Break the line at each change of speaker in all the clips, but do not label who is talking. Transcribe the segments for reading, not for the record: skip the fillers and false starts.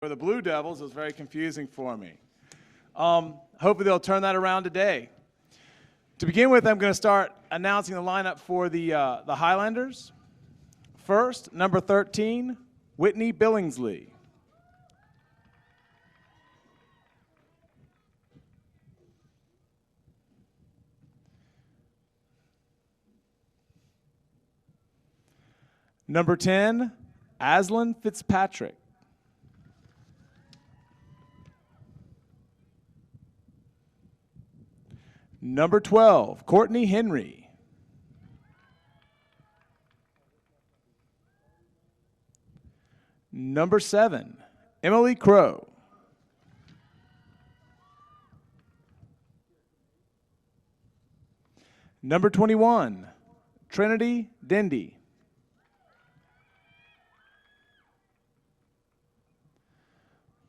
For the Blue Devils, it was very confusing for me. Hopefully they'll turn that around today. To begin with, I'm going to start announcing the lineup for the Highlanders. First, number 13, Whitney Billingsley. Number 10, Aslan Fitzpatrick. Number 12, Courtney Henry. Number 7, Emily Crow. Number 21, Trinity Dendy.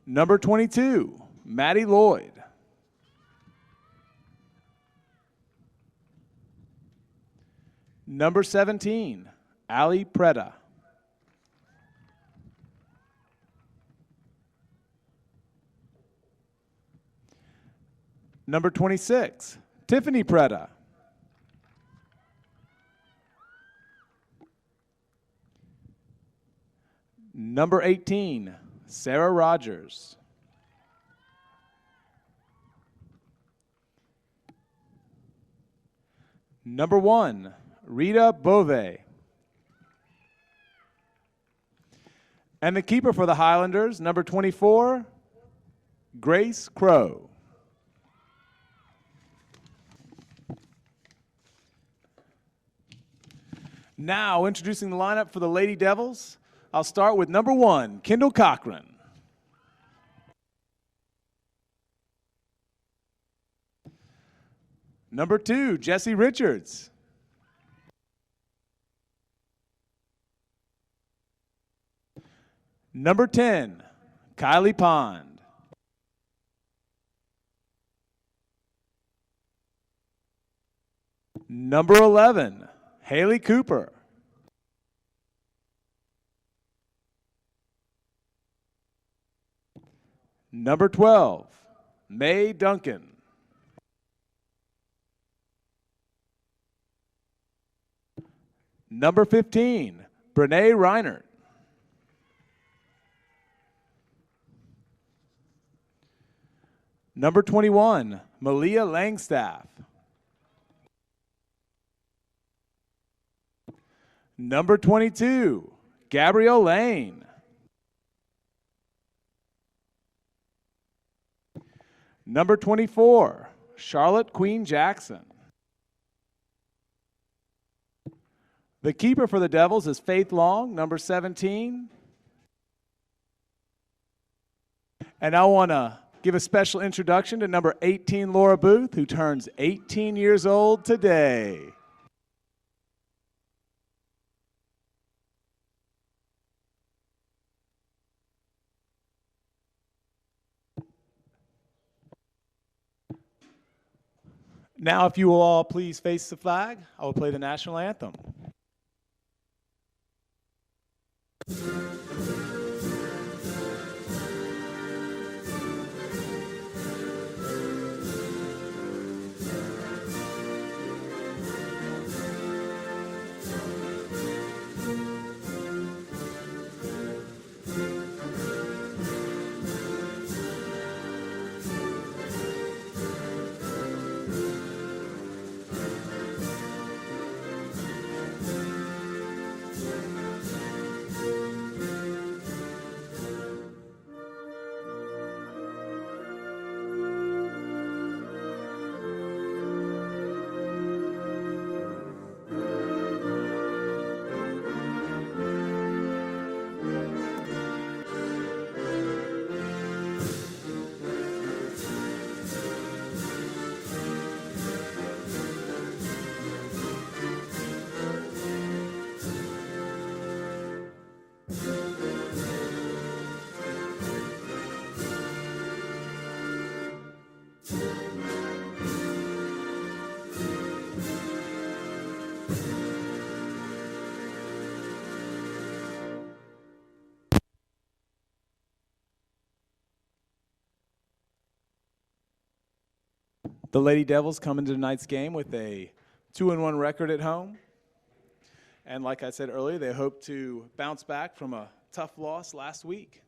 Number 22, Maddie Lloyd. Number 17, Ali Preda. Number 26, Tiffany Preda. Number 18, Sarah Rogers. Number 1, Rita Bove. And the keeper for the Highlanders, number 24, Grace Crow. Now, introducing the lineup for the Lady Devils, I'll start with number 1, Kendall Cochran. Number 2, Jesse Richards. Number 10, Kylie Pond. Number 11, Haley Cooper. Number 12, Mae Duncan. Number 15, Brene Reinert. Number 21, Malia Langstaff. Number 22, Gabrielle Lane. Number 24, Charlotte Queen Jackson. The keeper for the Devils is Faith Long, number 17. And I want to give a special introduction to number 18, Laura Booth, who turns 18 years old today. Now, if you will all please face the flag, I will play the national anthem. The Lady Devils come into tonight's game with a 2-1 record at home. And like I said earlier, they hope to bounce back from a tough loss last week.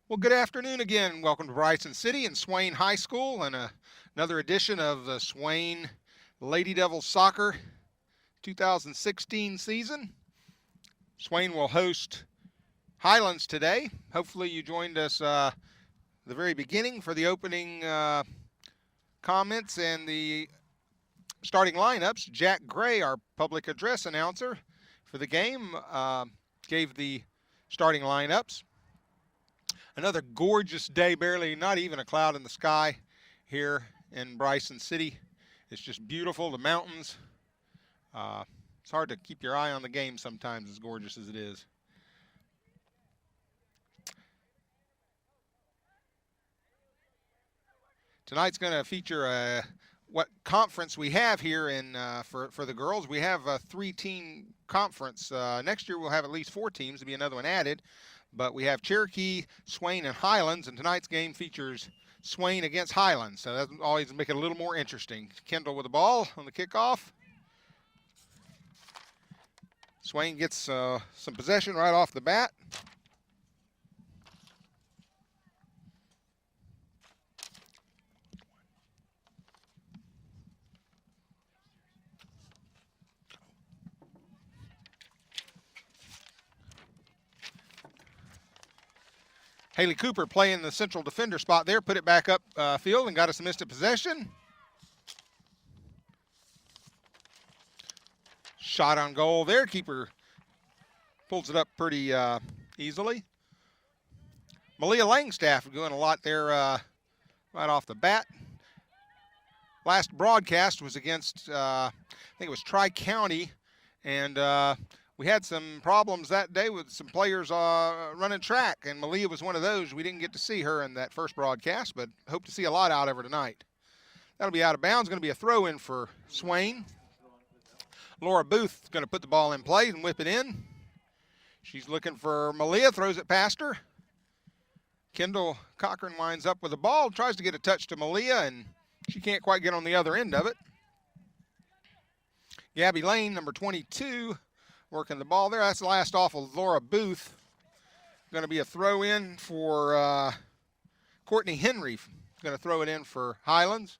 Well, good afternoon again. Welcome to Bryson City and Swain High School and another edition of the Swain Lady Devils Soccer 2016 season. Swain will host Highlands today. Hopefully you joined us the very beginning for the opening comments and the starting lineups. Jack Gray, our public address announcer for the game, gave the starting lineups. Another gorgeous day, barely not even a cloud in the sky here in Bryson City. It's just beautiful, the mountains. It's hard to keep your eye on the game sometimes, as gorgeous as it is. Tonight's going to feature what conference we have here in for the girls. We have a 3-team conference. Next year we'll have at least 4 teams. There'll be another one added. But we have Cherokee, Swain, and Highlands, and tonight's game features Swain against Highlands. So that always make it a little more interesting. Kendall with the ball on the kickoff. Swain gets some possession right off the bat. Haley Cooper playing the central defender spot there, put it back up field and got us some instant possession. Shot on goal there. Keeper pulls it up pretty easily. Malia Langstaff doing a lot there right off the bat. Last broadcast was against, I think it was Tri-County, and we had some problems that day with some players running track, and Malia was one of those. We didn't get to see her in that first broadcast, but hope to see a lot out of her tonight. That'll be out of bounds. Going to be a throw-in for Swain. Laura Booth is going to put the ball in play and whip it in. She's looking for Malia, throws it past her. Kendall Cochran winds up with the ball, tries to get a touch to Malia, and she can't quite get on the other end of it. Gabby Lane, number 22, working the ball there. That's the last off of Laura Booth. Going to be a throw-in for Courtney Henry. Going to throw it in for Highlands.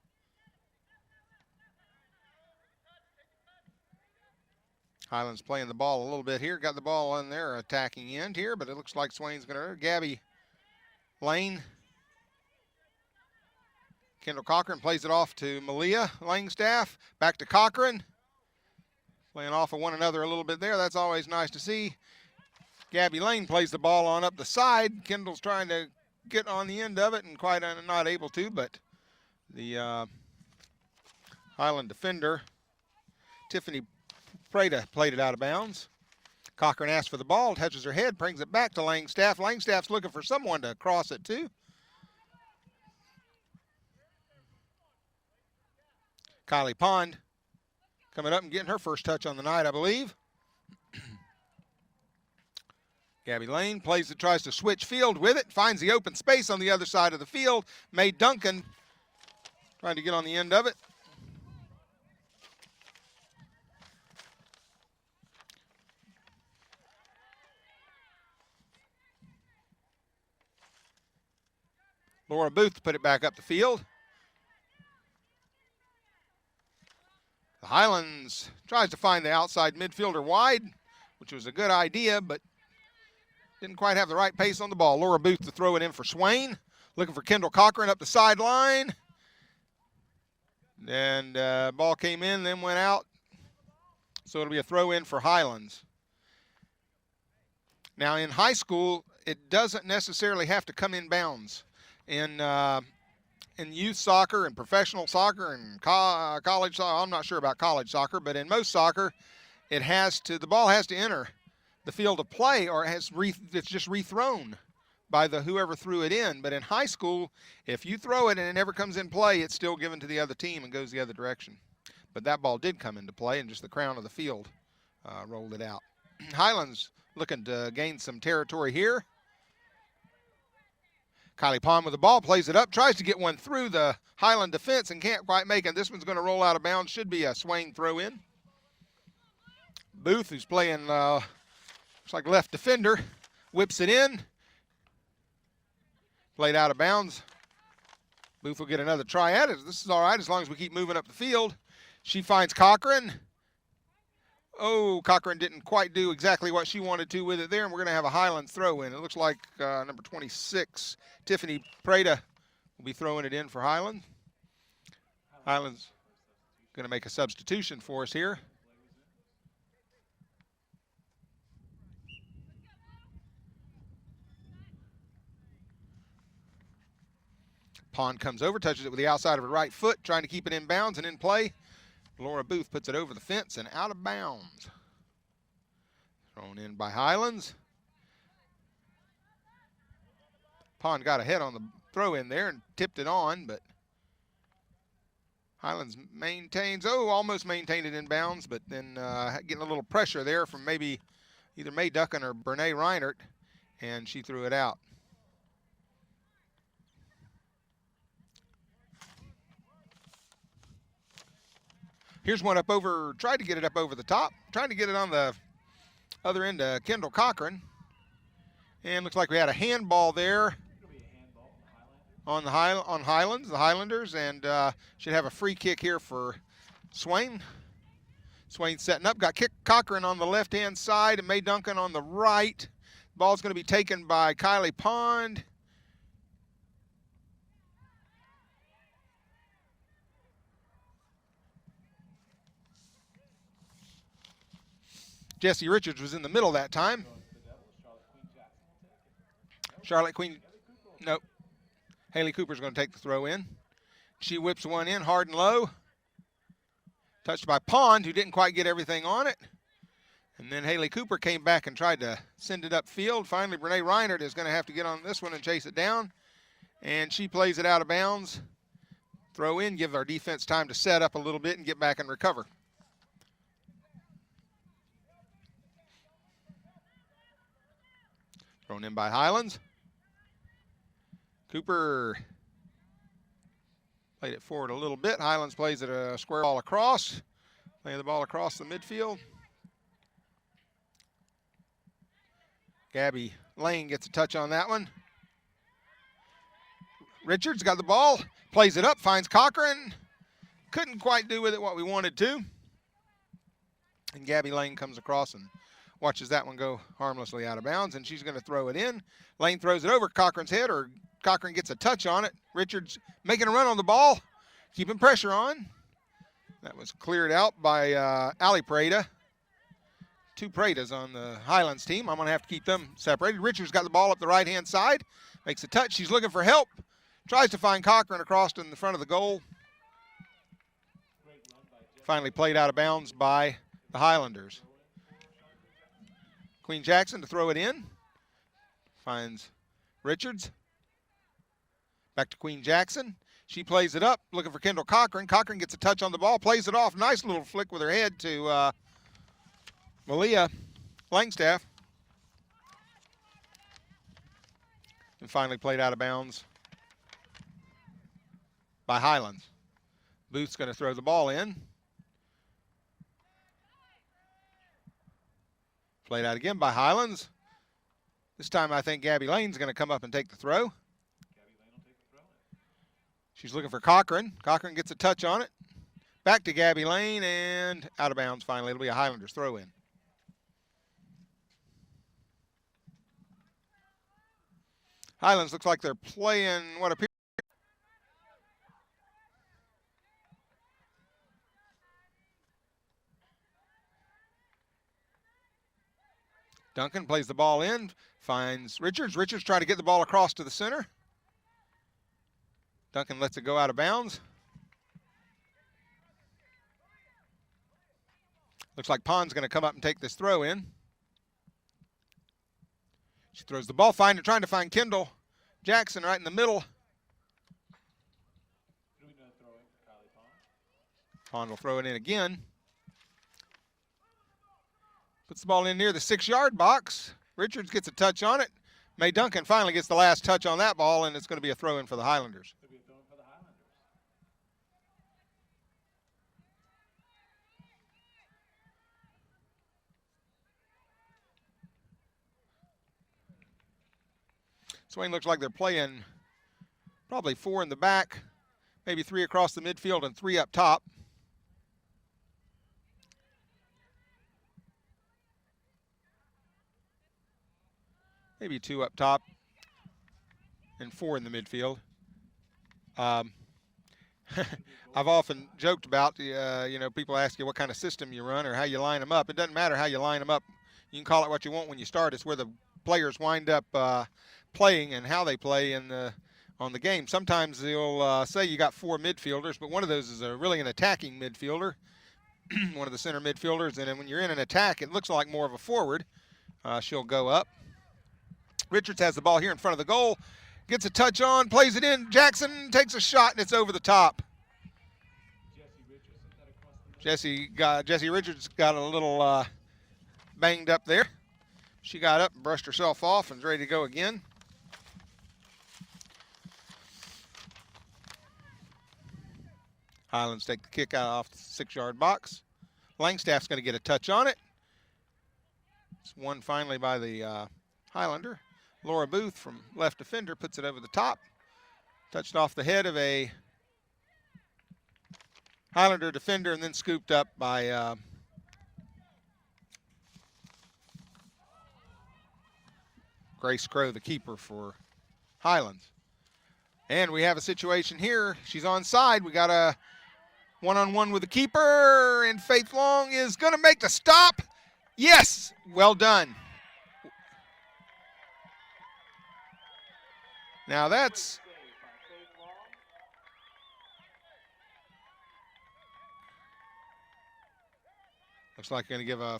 Highlands playing the ball a little bit here. Got the ball on their attacking end here, but it looks like Swain's going to. Gabby Lane. Kendall Cochran plays it off to Malia Langstaff. Back to Cochran. Playing off of one another a little bit there. That's always nice to see. Gabby Lane plays the ball on up the side. Kendall's trying to get on the end of it and quite not able to, but the Highland defender, Tiffany Prada, played it out of bounds. Cochran asks for the ball, touches her head, brings it back to Langstaff. Langstaff's looking for someone to cross it to. Kylie Pond coming up and getting her first touch on the night, I believe. Gabby Lane plays it, tries to switch field with it, finds the open space on the other side of the field. Mae Duncan trying to get on the end of it. Laura Booth put it back up the field. The Highlands tries to find the outside midfielder wide, which was a good idea, but didn't quite have the right pace on the ball. Laura Booth to throw it in for Swain. Looking for Kendall Cochran up the sideline. And ball came in, then went out. So it'll be a throw in for Highlands. Now in high school, it doesn't necessarily have to come in bounds. In youth soccer and professional soccer and college soccer, I'm not sure about college soccer, but in most soccer, the ball has to enter the field of play, or it's just rethrown by whoever threw it in. But in high school, if you throw it and it never comes in play, it's still given to the other team and goes the other direction. But that ball did come into play, and just the crown of the field rolled it out. Highlands looking to gain some territory here. Kylie Pond with the ball, plays it up, tries to get one through the Highland defense and can't quite make it. This one's going to roll out of bounds. Should be a Swain throw in. Booth, who's playing, looks like left defender, whips it in. Played out of bounds. Booth will get another try at it. This is all right as long as we keep moving up the field. She finds Cochran. Oh, Cochran didn't quite do exactly what she wanted to with it there, and we're going to have a Highlands throw in. It looks like number 26, Tiffany Prada, will be throwing it in for Highlands. Highlands going to make a substitution for us here. Pond comes over, touches it with the outside of her right foot, trying to keep it in bounds and in play. Laura Booth puts it over the fence and out of bounds. Thrown in by Highlands. Pond got ahead on the throw in there and tipped it on, but Highlands maintains, almost maintained it in bounds, but then getting a little pressure there from maybe either Mae Duckin or Brene Reinert, and she threw it out. Here's one up over, tried to get it up over the top, trying to get it on the other end of Kendall Cochran. And looks like we had a handball there on Highlands, the Highlanders, and should have a free kick here for Swain. Swain setting up, got Cochran on the left-hand side and Mae Duncan on the right. Ball's going to be taken by Kylie Pond. Jesse Richards was in the middle that time. Charlotte Queen, nope. Haley Cooper's going to take the throw in. She whips one in hard and low. Touched by Pond, who didn't quite get everything on it. And then Haley Cooper came back and tried to send it upfield. Finally, Brene Reinert is going to have to get on this one and chase it down. And she plays it out of bounds. Throw in, give our defense time to set up a little bit and get back and recover. Thrown in by Highlands. Cooper played it forward a little bit. Highlands plays it a square ball across. Playing the ball across the midfield. Gabby Lane gets a touch on that one. Richards got the ball, plays it up, finds Cochran. Couldn't quite do with it what we wanted to. And Gabby Lane comes across and watches that one go harmlessly out of bounds, and she's going to throw it in. Lane throws it over Cochran's head, or Cochran gets a touch on it. Richards making a run on the ball, keeping pressure on. That was cleared out by Allie Prada. Two Pradas on the Highlands team. I'm going to have to keep them separated. Richards got the ball up the right-hand side, makes a touch. She's looking for help, tries to find Cochran across in the front of the goal. Finally played out of bounds by the Highlanders. Queen Jackson to throw it in. Finds Richards. Back to Queen Jackson. She plays it up, looking for Kendall Cochran. Cochran gets a touch on the ball, plays it off. Nice little flick with her head to Malia Langstaff. And finally played out of bounds by Highlands. Booth's going to throw the ball in. Played out again by Highlands. This time I think Gabby Lane's going to come up and take the throw. She's looking for Cochran. Cochran gets a touch on it. Back to Gabby Lane and out of bounds finally. It'll be a Highlanders throw in. Highlands looks like they're playing what appears. Duncan plays the ball in, finds Richards. Richards trying to get the ball across to the center. Duncan lets it go out of bounds. Looks like Pond's going to come up and take this throw in. She throws the ball, trying to find Kendall Jackson right in the middle. Pond will throw it in again. Puts the ball in near the 6-yard box. Richards gets a touch on it. Mae Duncan finally gets the last touch on that ball, and it's going to be a throw in for the Highlanders. Swain looks like they're playing probably 4 in the back, maybe 3 across the midfield and 3 up top. Maybe 2 up top and 4 in the midfield. I've often joked about, people ask you what kind of system you run or how you line them up. It doesn't matter how you line them up. You can call it what you want when you start. It's where the players wind up playing and how they play on the game. Sometimes they'll say you got 4 midfielders, but one of those is really an attacking midfielder, one of the center midfielders. And then when you're in an attack, it looks like more of a forward. She'll go up. Richards has the ball here in front of the goal, gets a touch on, plays it in. Jackson takes a shot, and it's over the top. Jesse Richards got a little banged up there. She got up and brushed herself off and is ready to go again. Highlands take the kick out off the 6-yard box. Langstaff's going to get a touch on it. It's won finally by the Highlander. Laura Booth from left defender puts it over the top. Touched off the head of a Highlander defender and then scooped up by Grace Crow, the keeper for Highlands. And we have a situation here. She's onside. We got a one-on-one with the keeper, and Faith Long is going to make the stop. Yes, well done. Now that's looks like going to give a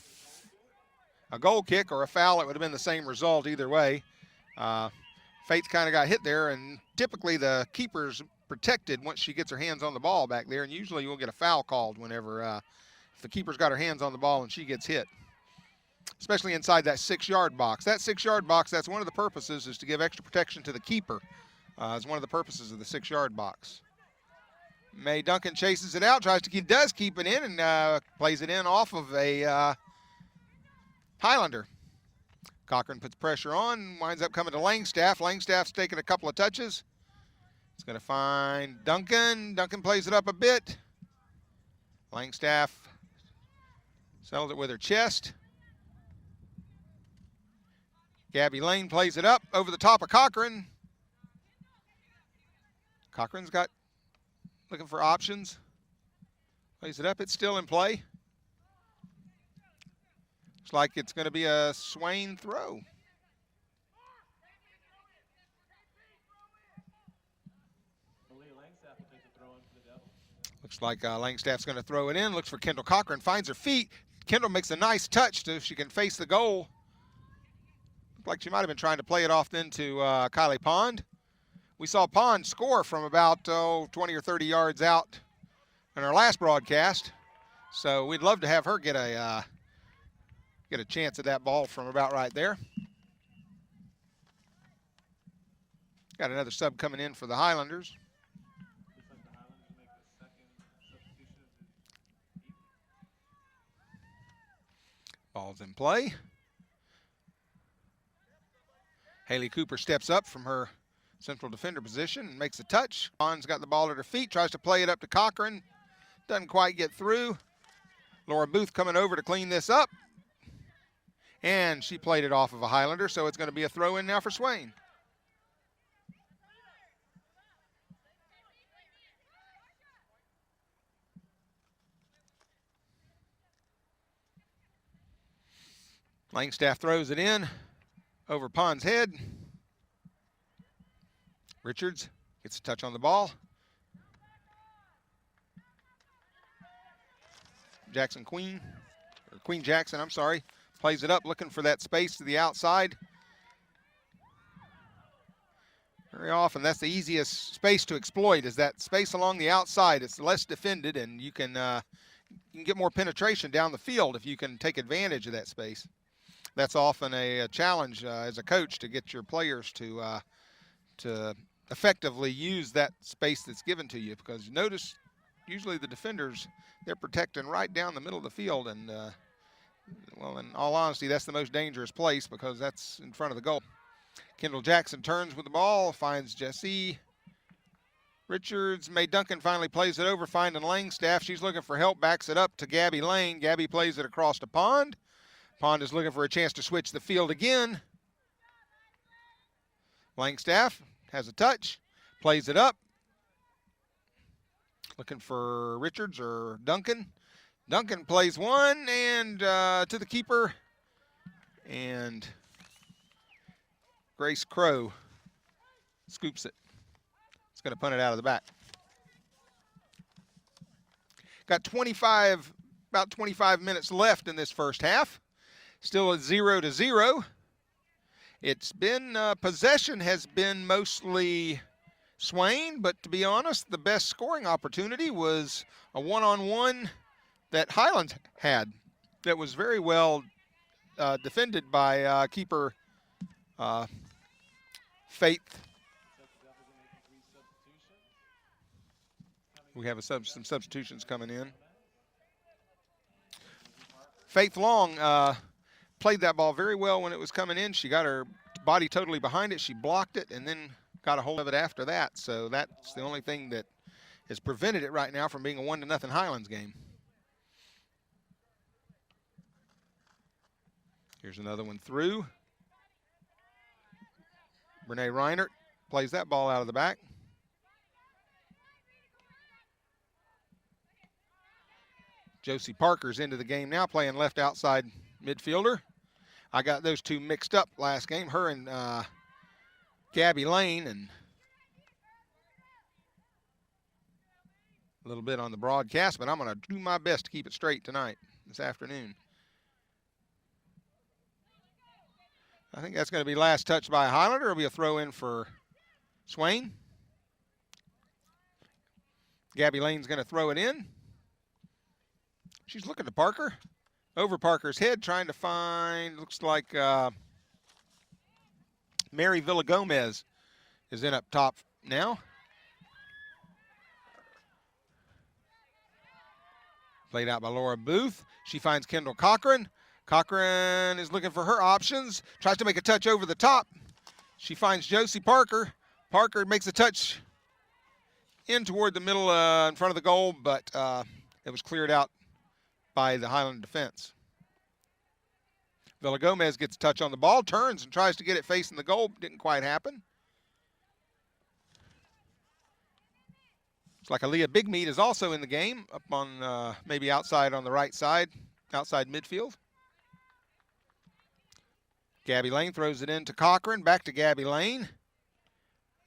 goal kick or a foul. It would have been the same result either way. Faith kind of got hit there, and typically the keeper's protected once she gets her hands on the ball back there, and usually you'll get a foul called whenever if the keeper's got her hands on the ball and she gets hit, especially inside that 6-yard box. That 6-yard box, that's one of the purposes, is to give extra protection to the keeper. It's one of the purposes of the 6-yard box. Mae Duncan chases it out, does keep it in, and plays it in off of a Highlander. Cochran puts pressure on, winds up coming to Langstaff. Langstaff's taking a couple of touches. It's going to find Duncan. Duncan plays it up a bit. Langstaff settles it with her chest. Gabby Lane plays it up over the top of Cochran. Cochran's looking for options. Plays it up. It's still in play. Looks like it's going to be a Swain throw. Looks like Langstaff's going to throw it in. Looks for Kendall Cochran. Finds her feet. Kendall makes a nice touch so she can face the goal. Looks like she might have been trying to play it off then to Kylie Pond. We saw Pond score from about 20 or 30 yards out in our last broadcast. So we'd love to have her get a chance at that ball from about right there. Got another sub coming in for the Highlanders. Ball's in play. Haley Cooper steps up from her central defender position and makes a touch. Pond's got the ball at her feet, tries to play it up to Cochran. Doesn't quite get through. Laura Booth coming over to clean this up. And she played it off of a Highlander, so it's going to be a throw in now for Swain. Langstaff throws it in over Pond's head. Richards gets a touch on the ball. Queen Jackson, I'm sorry, plays it up, looking for that space to the outside. Very often, that's the easiest space to exploit, is that space along the outside. It's less defended, and you can get more penetration down the field if you can take advantage of that space. That's often a challenge as a coach, to get your players to effectively use that space that's given to you, because notice usually the defenders, they're protecting right down the middle of the field, and well, in all honesty, that's the most dangerous place because that's in front of the goal. Kendall Jackson turns with the ball, finds Jesse Richards. Mae Duncan finally plays it over, finding Langstaff. She's looking for help, backs it up to Gabby Lane. Gabby plays it across to Pond. Pond is looking for a chance to switch the field again. Langstaff has a touch, plays it up. Looking for Richards or Duncan. Duncan plays one and to the keeper. And Grace Crow scoops it. It's going to punt it out of the back. Got about 25 minutes left in this first half. Still at 0-0. It's been, possession has been mostly Swain, but to be honest, the best scoring opportunity was a one-on-one that Highlands had that was very well defended by keeper Faith. We have some substitutions coming in. Faith Long played that ball very well when it was coming in. She got her body totally behind it. She blocked it and then got a hold of it after that. So that's the only thing that has prevented it right now from being a 1-0 Highlands game. Here's another one through. Renee Reinert plays that ball out of the back. Josie Parker's into the game now, playing left outside midfielder. I got those two mixed up last game, her and Gabby Lane, and a little bit on the broadcast, but I'm going to do my best to keep it straight tonight, this afternoon. I think that's going to be last touch by a Highlander. It'll be a throw in for Swain. Gabby Lane's going to throw it in. She's looking to Parker. Over Parker's head, trying to find, looks like Mary Villagomez is in up top now. Played out by Laura Booth. She finds Kendall Cochran. Cochran is looking for her options. Tries to make a touch over the top. She finds Josie Parker. Parker makes a touch in toward the middle in front of the goal, but it was cleared out by the Highland defense. Villagomez gets a touch on the ball, turns and tries to get it facing the goal. Didn't quite happen. Looks like Aaliyah Bigmeat is also in the game, up on maybe outside on the right side, outside midfield. Gabby Lane throws it in to Cochran, back to Gabby Lane.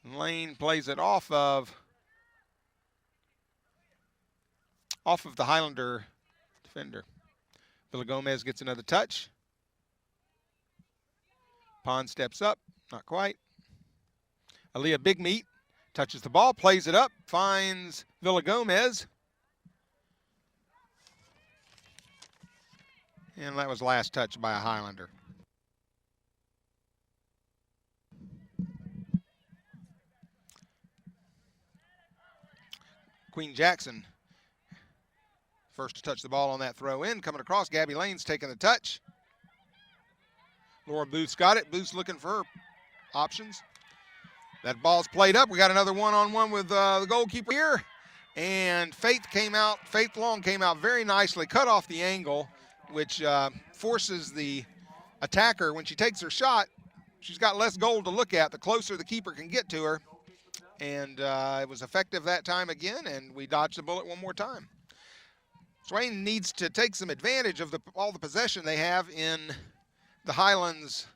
Lane plays it off of the Highlander defender. Villagomez gets another touch. Pond steps up, not quite. Aaliyah Bigmeat touches the ball, plays it up, finds Villagomez. And that was last touch by a Highlander. Queen Jackson first to touch the ball on that throw in. Coming across, Gabby Lane's taking the touch. Laura Booth's got it. Booth's looking for her options. That ball's played up. We got another one-on-one with the goalkeeper here. And Faith Long came out very nicely, cut off the angle, which forces the attacker, when she takes her shot, she's got less goal to look at the closer the keeper can get to her. And it was effective that time again, and we dodged the bullet one more time. Swain needs to take some advantage of all the possession they have in the Highlands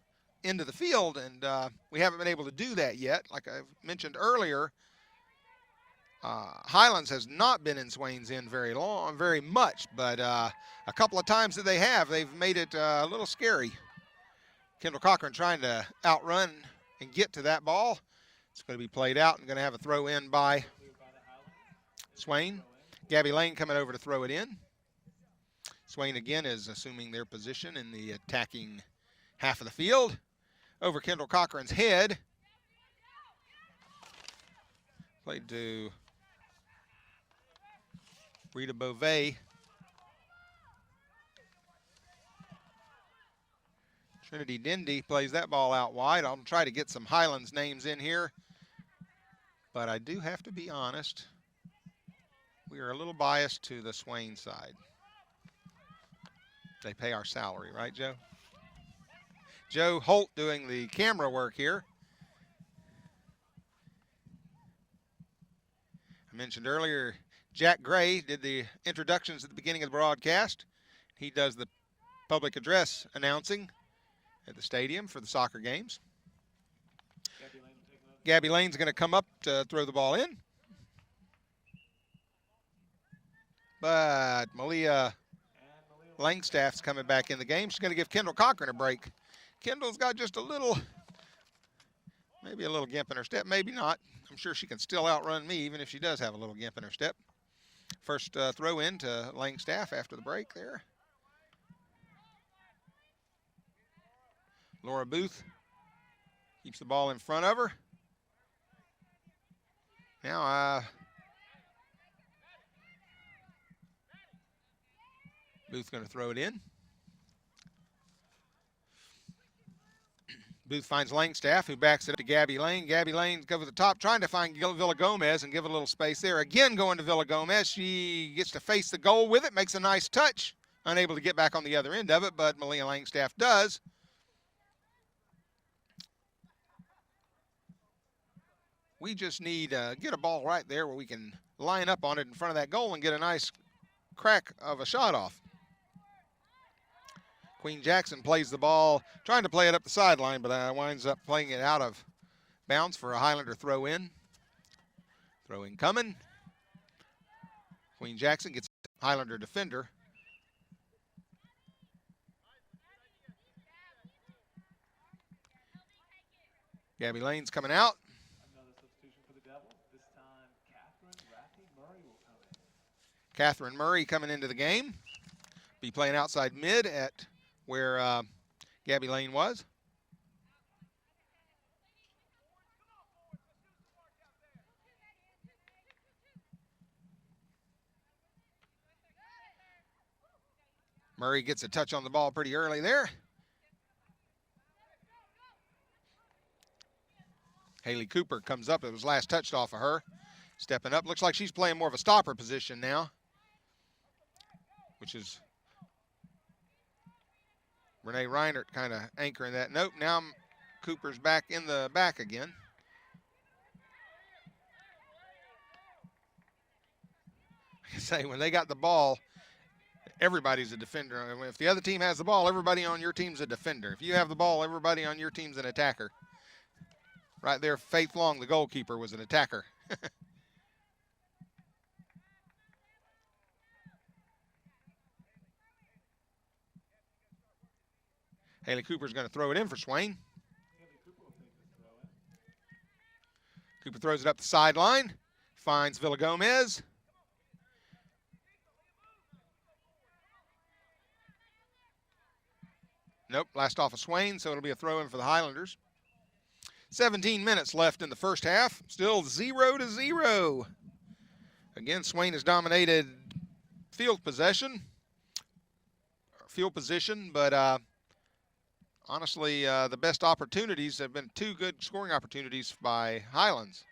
into the field, and we haven't been able to do that yet. Like I mentioned earlier, Highlands has not been in Swain's End very much, but a couple of times that they have, they've made it a little scary. Kendall Cochran trying to outrun and get to that ball. It's going to be played out and going to have a throw in by Swain. Gabby Lane coming over to throw it in. Swain again is assuming their position in the attacking half of the field. Over Kendall Cochran's head. Played to Rita Beauvais. Trinity Dindy plays that ball out wide. I'll try to get some Highlands names in here, but I do have to be honest. We are a little biased to the Swain side. They pay our salary, right, Joe? Joe Holt doing the camera work here. I mentioned earlier, Jack Gray did the introductions at the beginning of the broadcast. He does the public address announcing at the stadium for the soccer games. Gabby Lane's going to come up to throw the ball in. But Malia Langstaff's coming back in the game. She's going to give Kendall Cochran a break. Kendall's got just a little, maybe a little gimp in her step, maybe not. I'm sure she can still outrun me even if she does have a little gimp in her step. First throw in to Langstaff after the break there. Laura Booth keeps the ball in front of her. Now Booth going to throw it in. Booth finds Langstaff, who backs it up to Gabby Lane. Gabby Lane goes to the top, trying to find Villa Gomez and give it a little space there. Again, going to Villa Gomez. She gets to face the goal with it, makes a nice touch. Unable to get back on the other end of it, but Malia Langstaff does. We just need to get a ball right there where we can line up on it in front of that goal and get a nice crack of a shot off. Queen Jackson plays the ball, trying to play it up the sideline, but winds up playing it out of bounds for a Highlander throw in. Throw in coming. Queen Jackson gets a Highlander defender. Gabby Lane's coming out. Catherine Murray coming into the game. Be playing outside mid at where Gabby Lane was. Murray gets a touch on the ball pretty early there. Haley Cooper comes up. It was last touched off of her. Stepping up. Looks like she's playing more of a stopper position now, which is Renee Reinert kind of anchoring that. Nope, now Cooper's back in the back again. Like I say, when they got the ball, everybody's a defender. If the other team has the ball, everybody on your team's a defender. If you have the ball, everybody on your team's an attacker. Right there, Faith Long, the goalkeeper, was an attacker. Haley Cooper's going to throw it in for Swain. Cooper throws it up the sideline, finds Villa Gomez. Nope, last off of Swain, so it'll be a throw in for the Highlanders. 17 minutes left in the first half, still 0-0. Again, Swain has dominated field position, but honestly, the best opportunities have been two good scoring opportunities by Highlands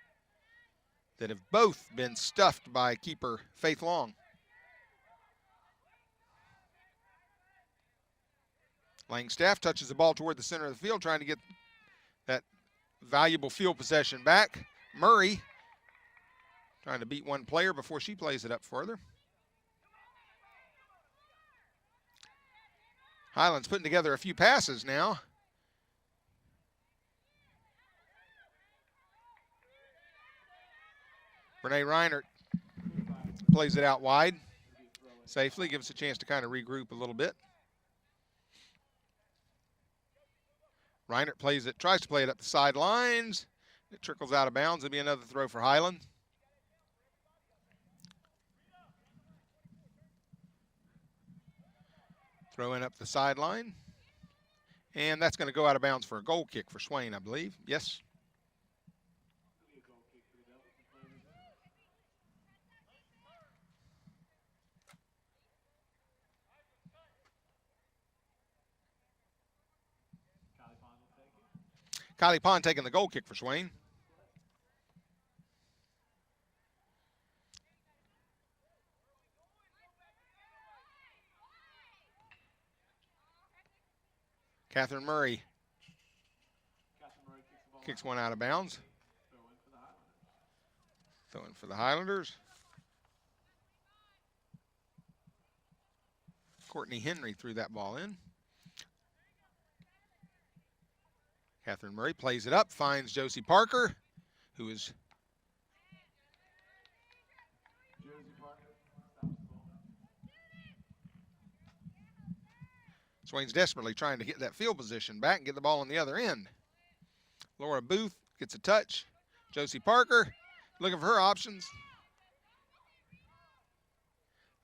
that have both been stuffed by keeper Faith Long. Langstaff touches the ball toward the center of the field, trying to get that valuable field possession back. Murray trying to beat one player before she plays it up further. Highlands putting together a few passes now. Renee Reinert plays it out wide safely, gives us a chance to kind of regroup a little bit. Reinert plays it, tries to play it up the sidelines. It trickles out of bounds. It'll be another throw for Highland. Throw in up the sideline. And that's going to go out of bounds for a goal kick for Swain, I believe. Yes. Kylie Pond taking the goal kick for Swain. Catherine Murray kicks one out of bounds. Throw in for the Highlanders. Courtney Henry threw that ball in. Catherine Murray plays it up, finds Josie Parker, who is Swain's desperately trying to get that field position back and get the ball on the other end. Laura Booth gets a touch. Josie Parker looking for her options.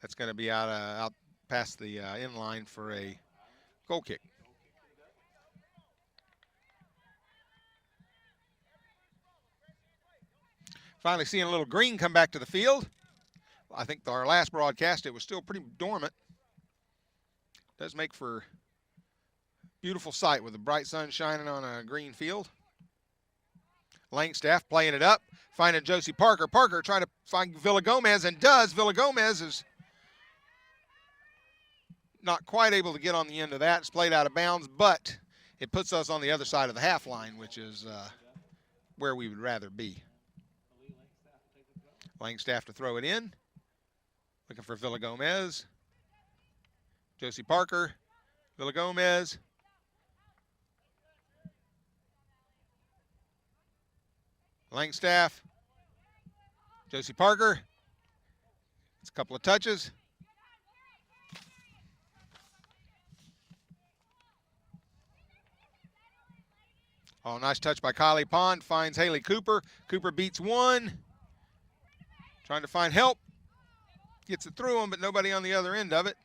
That's going to be out past the in line for a goal kick. Finally seeing a little green come back to the field. I think our last broadcast, it was still pretty dormant. Does make for a beautiful sight with the bright sun shining on a green field. Langstaff playing it up, finding Josie Parker. Parker trying to find Villa Gomez, and does. Villa Gomez is not quite able to get on the end of that. It's played out of bounds, but it puts us on the other side of the half line, which is where we would rather be. Langstaff to throw it in. Looking for Villa Gomez. Josie Parker. Villa Gomez. Langstaff. Josie Parker. It's a couple of touches. Oh, nice touch by Kylie Pond. Finds Haley Cooper. Cooper beats one. Trying to find help. Gets it through him, but nobody on the other end of it.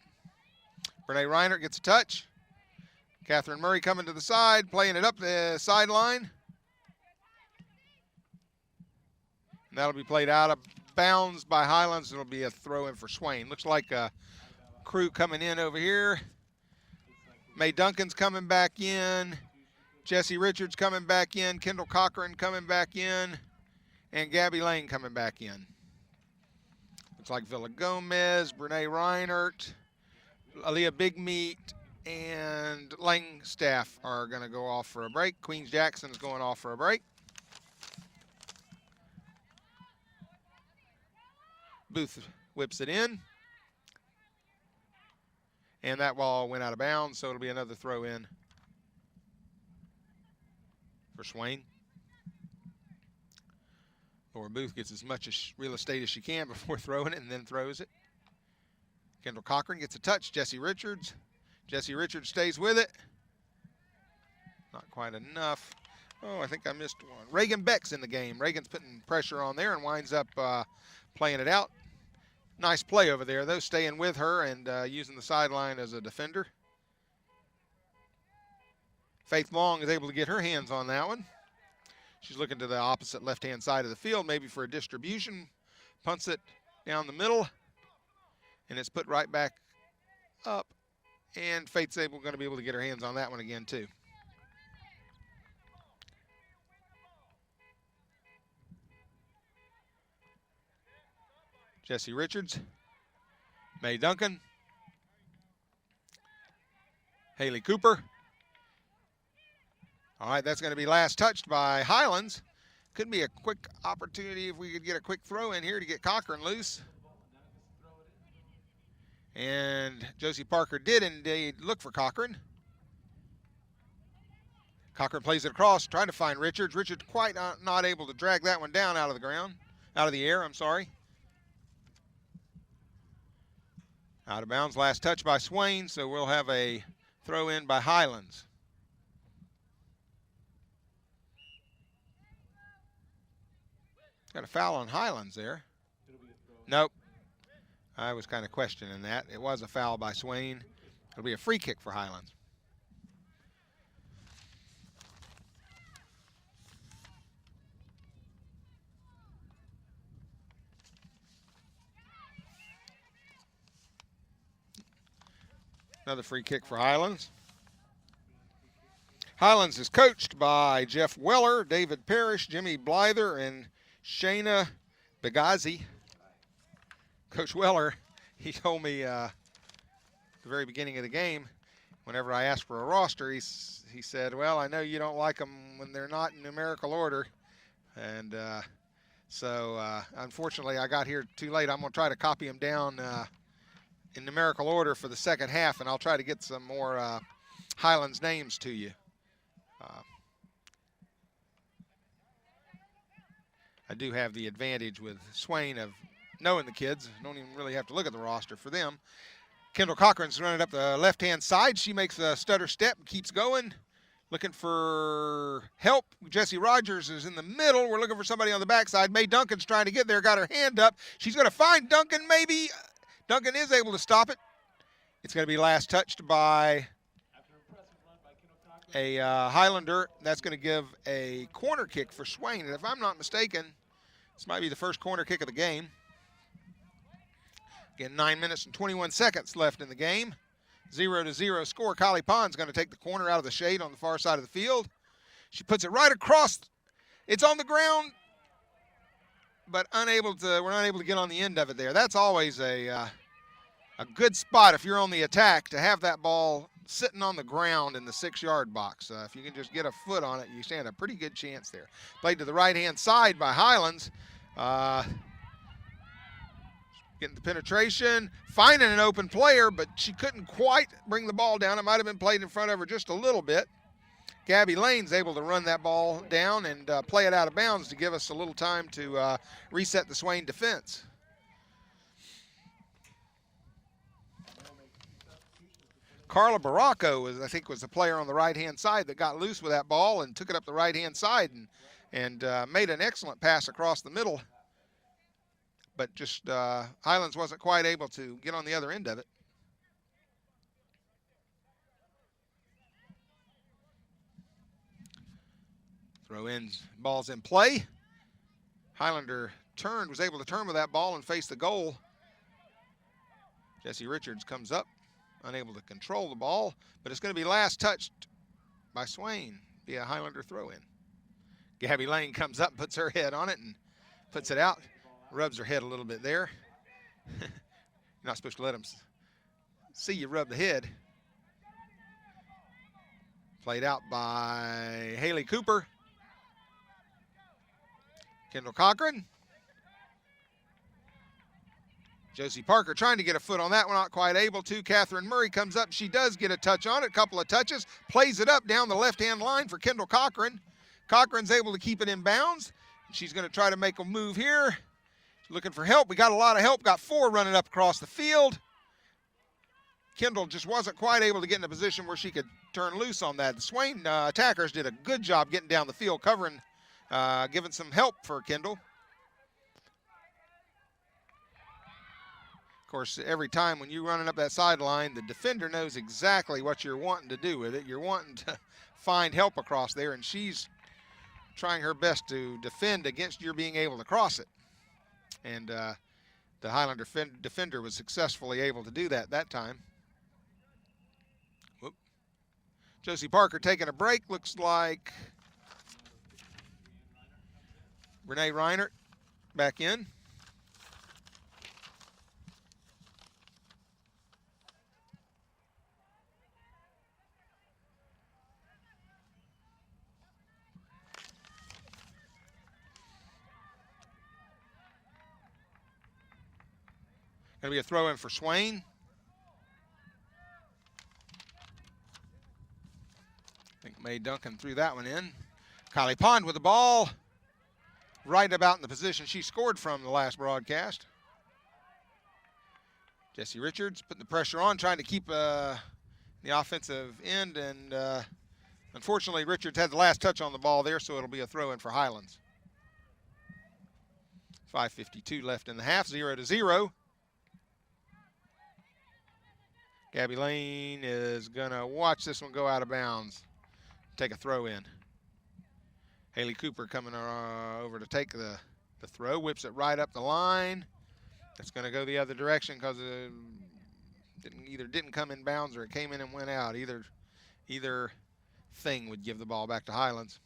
Renee Reinert gets a touch. Catherine Murray coming to the side, playing it up the sideline. And that'll be played out of bounds by Highlands. It'll be a throw in for Swain. Looks like a crew coming in over here. Mae Duncan's coming back in. Jessie Richards coming back in. Kendall Cochran coming back in. And Gabby Lane coming back in. Looks like Villa Gomez, Brene Reinert, Aaliyah Big Meat, and Langstaff are going to go off for a break. Queens Jackson is going off for a break. Booth whips it in. And that ball went out of bounds, so it'll be another throw in for Swain. Laura Booth gets as much real estate as she can before throwing it and then throws it. Kendall Cochran gets a touch. Jessie Richards. Jessie Richards stays with it. Not quite enough. Oh, I think I missed one. Reagan Beck's in the game. Reagan's putting pressure on there and winds up playing it out. Nice play over there, though, staying with her and using the sideline as a defender. Faith Long is able to get her hands on that one. She's looking to the opposite left-hand side of the field, maybe for a distribution. Punts it down the middle, and it's put right back up. And Faith's going to be able to get her hands on that one again, too. Jessie Richards, Mae Duncan, Haley Cooper. All right, that's going to be last touched by Highlands. Could be a quick opportunity if we could get a quick throw in here to get Cochran loose. And Josie Parker did indeed look for Cochran. Cochran plays it across, trying to find Richards. Richards quite not able to drag that one down out of the ground, out of the air, I'm sorry. Out of bounds, last touch by Swain, so we'll have a throw in by Highlands. Got a foul on Highlands there. Nope. I was kind of questioning that. It was a foul by Swain. It'll be a free kick for Highlands. Another free kick for Highlands. Highlands is coached by Jeff Weller, David Parrish, Jimmy Blyther, and Shayna Bagazi. Coach Weller, he told me at the very beginning of the game, whenever I asked for a roster, he said, well, I know you don't like them when they're not in numerical order. And so unfortunately, I got here too late. I'm going to try to copy them down in numerical order for the second half, and I'll try to get some more Highlands names to you. I do have the advantage with Swain of knowing the kids. Don't even really have to look at the roster for them. Kendall Cochran's running up the left-hand side. She makes a stutter step and keeps going. Looking for help. Jesse Rogers is in the middle. We're looking for somebody on the backside. Mae Duncan's trying to get there, got her hand up. She's going to find Duncan maybe. Duncan is able to stop it. It's going to be last touched by a Highlander. That's going to give a corner kick for Swain. And if I'm not mistaken, this might be the first corner kick of the game. Again, 9 minutes and 21 seconds left in the game. 0-0 score. Kylie Pond's going to take the corner out of the shade on the far side of the field. She puts it right across. It's on the ground, but we're unable to get on the end of it there. That's always a good spot if you're on the attack, to have that ball sitting on the ground in the 6-yard box. If you can just get a foot on it, you stand a pretty good chance there. Played to the right-hand side by Highlands. Getting the penetration, finding an open player, but she couldn't quite bring the ball down. It might have been played in front of her just a little bit. Gabby Lane's able to run that ball down and play it out of bounds to give us a little time to reset the Swain defense. Carla Baracco, I think, was the player on the right-hand side that got loose with that ball and took it up the right-hand side and made an excellent pass across the middle. But just Highlands wasn't quite able to get on the other end of it. Throw-ins, ball's in play. Highlander was able to turn with that ball and face the goal. Jesse Richards comes up, unable to control the ball, but it's going to be last touched by Swain via Highlander throw-in. Gabby Lane comes up, puts her head on it, and puts it out. Rubs her head a little bit there. You're not supposed to let them see you rub the head. Played out by Haley Cooper. Kendall Cochran. Josie Parker trying to get a foot on that one, not quite able to. Catherine Murray comes up. She does get a touch on it, a couple of touches. Plays it up down the left-hand line for Kendall Cochran. Cochran's able to keep it in bounds. She's going to try to make a move here. Looking for help. We got a lot of help. Got 4 running up across the field. Kendall just wasn't quite able to get in a position where she could turn loose on that. The Swain attackers did a good job getting down the field, covering, giving some help for Kendall. Of course, every time when you're running up that sideline, the defender knows exactly what you're wanting to do with it. You're wanting to find help across there, and she's trying her best to defend against your being able to cross it. And the Highlander defender was successfully able to do that time. Whoop. Josie Parker taking a break. Looks like Renee Reinert back in. Going to be a throw in for Swain. May Duncan threw that one in. Kylie Pond with the ball right about in the position she scored from the last broadcast. Jesse Richards putting the pressure on, trying to keep the offensive end, and unfortunately Richards had the last touch on the ball there, so it'll be a throw in for Highlands. 5:52 left in the half, 0-0. Gabby Lane is gonna watch this one go out of bounds. Take a throw in. Haley Cooper coming over to take the throw, whips it right up the line. It's going to go the other direction because it either didn't come in bounds or it came in and went out. Either thing would give the ball back to Highlands.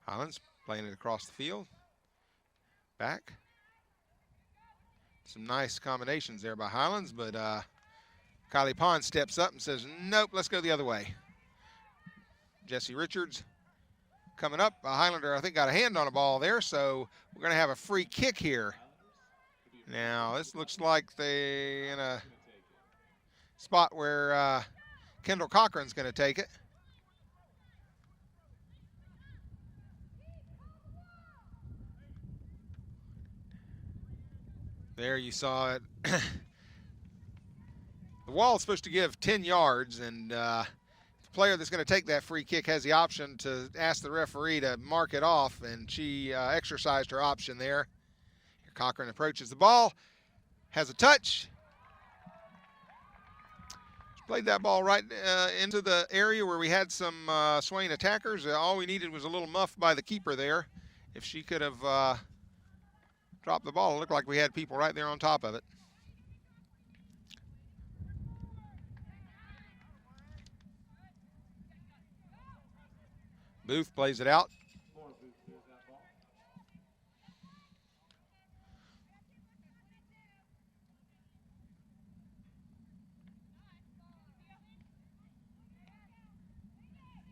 Highlands playing it across the field. Back. Some nice combinations there by Highlands, but Kylie Pond steps up and says, nope, let's go the other way. Jesse Richards coming up. A Highlander, I think, got a hand on a ball there, so we're going to have a free kick here. Now, this looks like they're in a spot where Kendall Cochran's going to take it. There you saw it. The wall is supposed to give 10 yards, and the player that's going to take that free kick has the option to ask the referee to mark it off, and she exercised her option there. Here Cochran approaches the ball, has a touch. She played that ball right into the area where we had some Swain attackers. All we needed was a little muff by the keeper there. If she could have dropped the ball, it looked like we had people right there on top of it. Booth plays it out.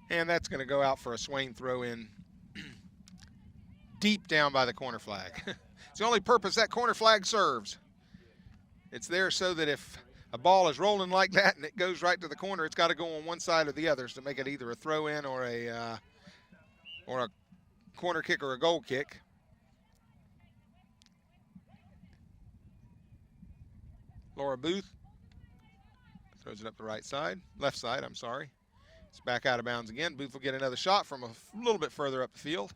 And that's going to go out for a Swain throw in deep down by the corner flag. It's the only purpose that corner flag serves. It's there so that if a ball is rolling like that and it goes right to the corner, it's got to go on one side or the other to make it either a throw in or a corner kick or a goal kick. Laura Booth throws it up the left side, I'm sorry. It's back out of bounds again. Booth will get another shot from a little bit further up the field.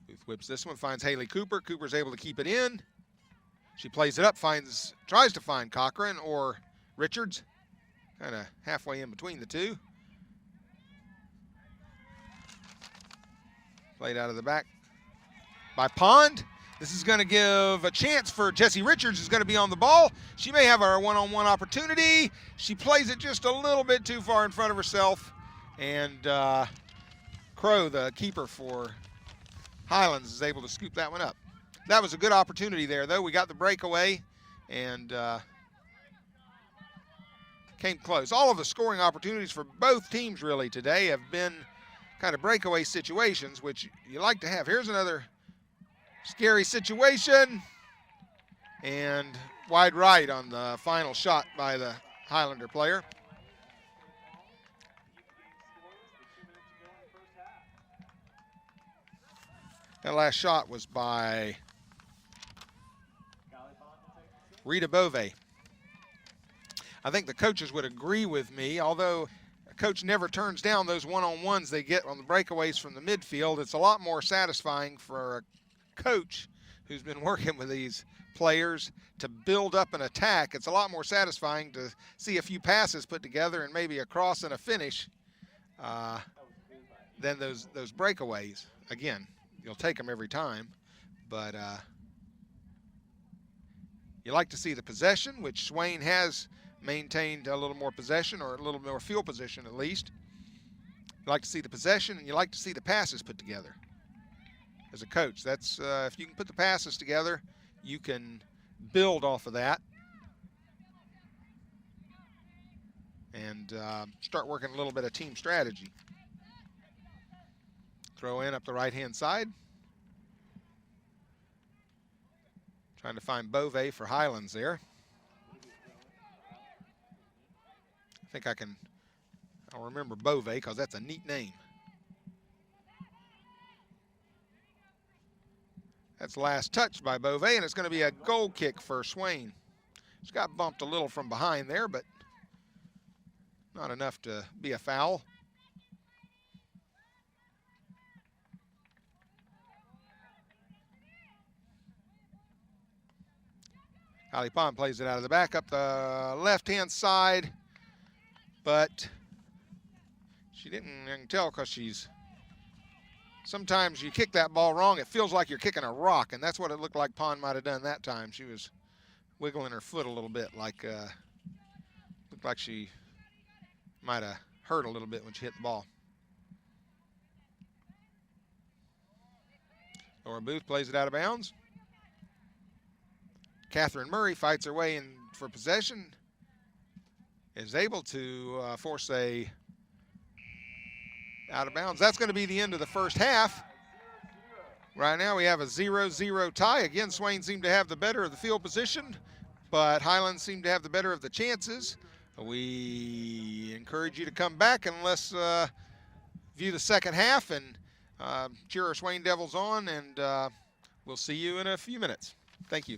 Booth whips this one, finds Haley Cooper. Cooper's able to keep it in. She plays it up, tries to find Cochran or Richards. Kind of halfway in between the two. Played out of the back by Pond. This is going to give a chance for Jesse Richards, who's going to be on the ball. She may have her one-on-one opportunity. She plays it just a little bit too far in front of herself. And Crow, the keeper for Highlands, is able to scoop that one up. That was a good opportunity there, though. We got the breakaway and came close. All of the scoring opportunities for both teams really today have been kind of breakaway situations, which you like to have. Here's another scary situation, and wide right on the final shot by the Highlander player. That last shot was by Rita Bove. I think the coaches would agree with me, although a coach never turns down those one-on-ones they get on the breakaways from the midfield. It's a lot more satisfying for a coach who's been working with these players to build up an attack. It's a lot more satisfying to see a few passes put together and maybe a cross and a finish than those breakaways. Again, you'll take them every time, but you like to see the possession, which Swain has maintained a little more possession, or a little more field position at least. You like to see the possession, and you like to see the passes put together. As a coach, that's if you can put the passes together, you can build off of that and start working a little bit of team strategy. Throw in up the right-hand side. Trying to find Beauvais for Highlands there. I think I'll remember Beauvais because that's a neat name. That's last touched by Beauvais, and it's going to be a goal kick for Swain. It's got bumped a little from behind there, but not enough to be a foul. Ali Pond plays it out of the back up the left-hand side, but she didn't, I can tell because sometimes you kick that ball wrong, it feels like you're kicking a rock, and that's what it looked like Pond might have done that time. She was wiggling her foot a little bit, looked like she might have hurt a little bit when she hit the ball. Laura Booth plays it out of bounds. Catherine Murray fights her way in for possession, is able to force a out of bounds. That's going to be the end of the first half. Right now we have a 0-0 tie. Again, Swain seemed to have the better of the field position, but Highlands seemed to have the better of the chances. We encourage you to come back and let's view the second half and cheer our Swain Devils on, and we'll see you in a few minutes. Thank you.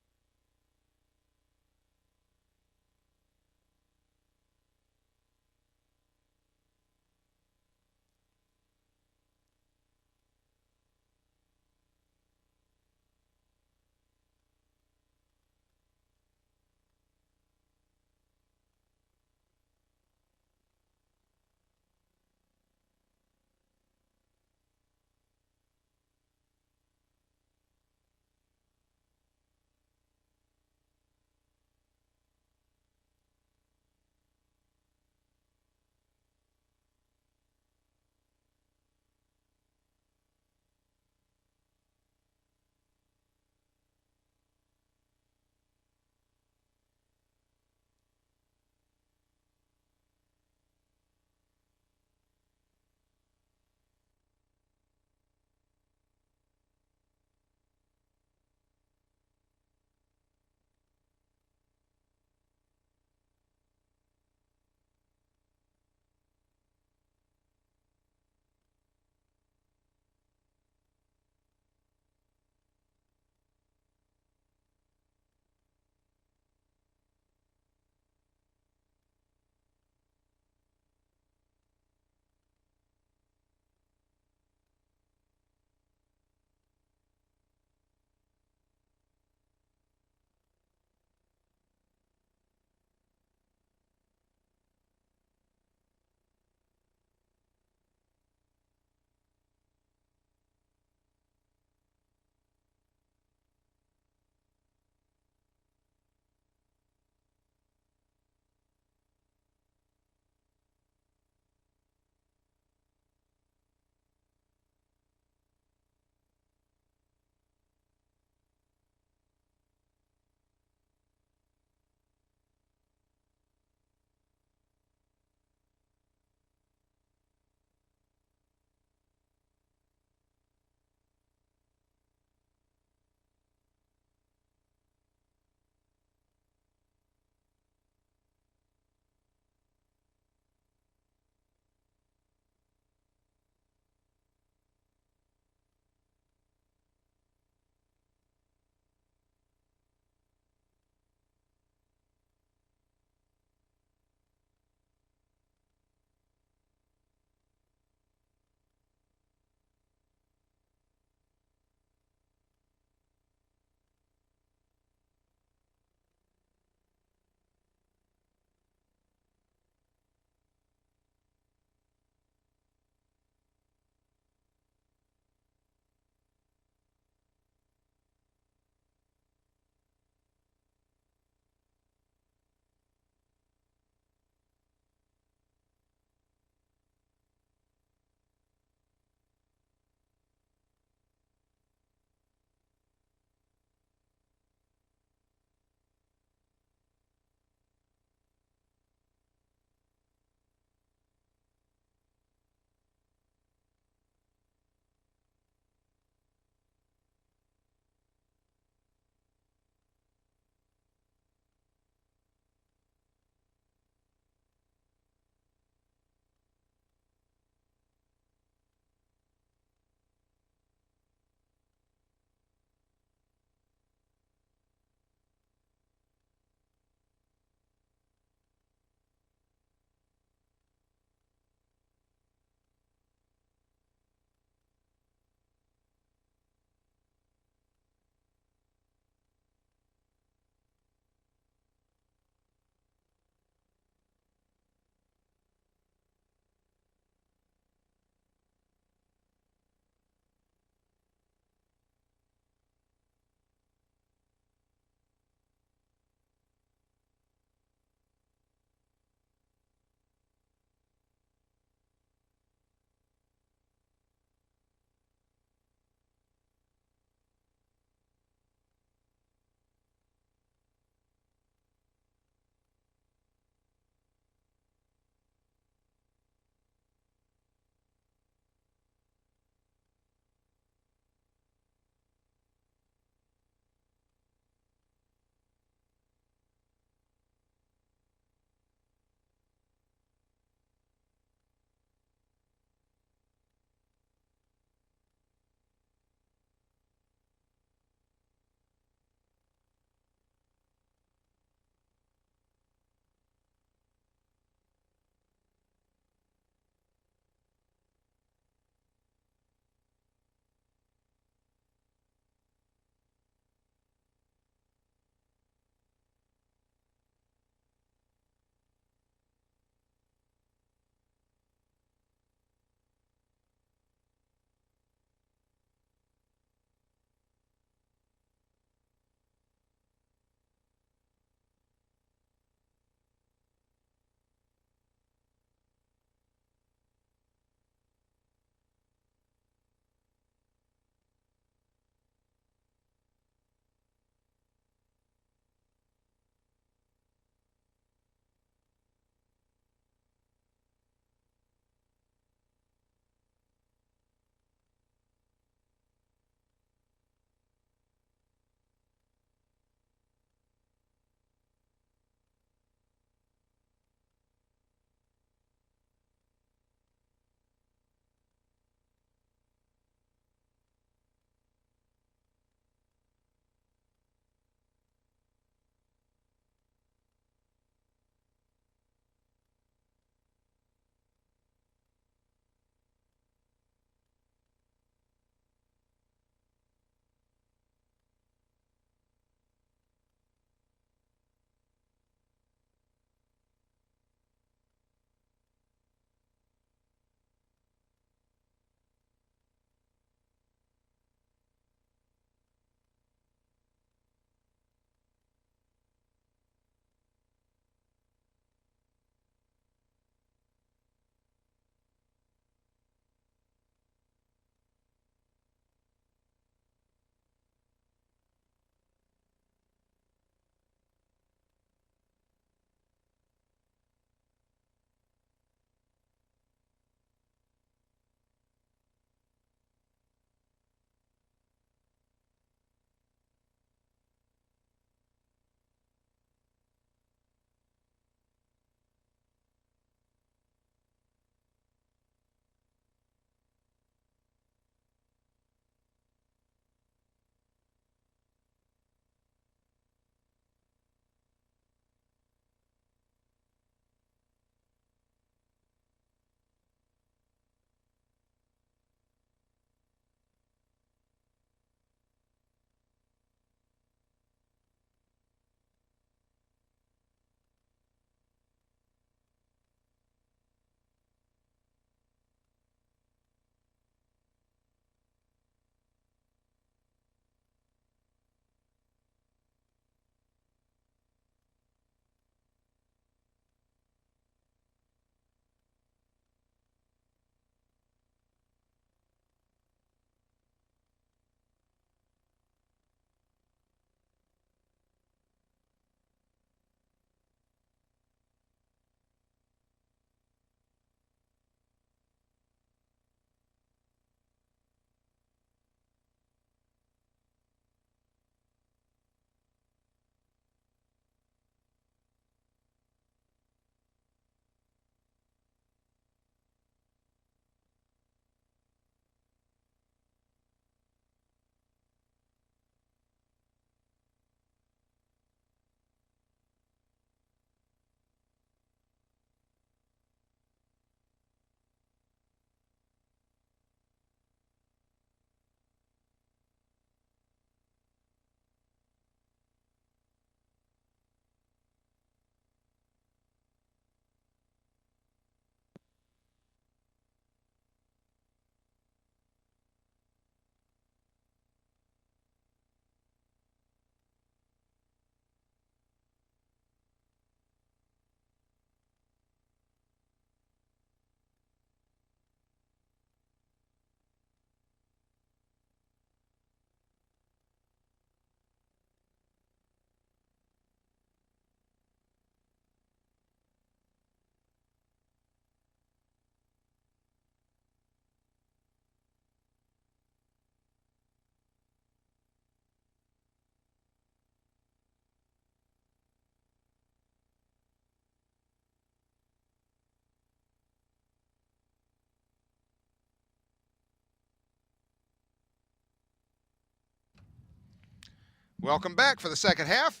Welcome back for the second half.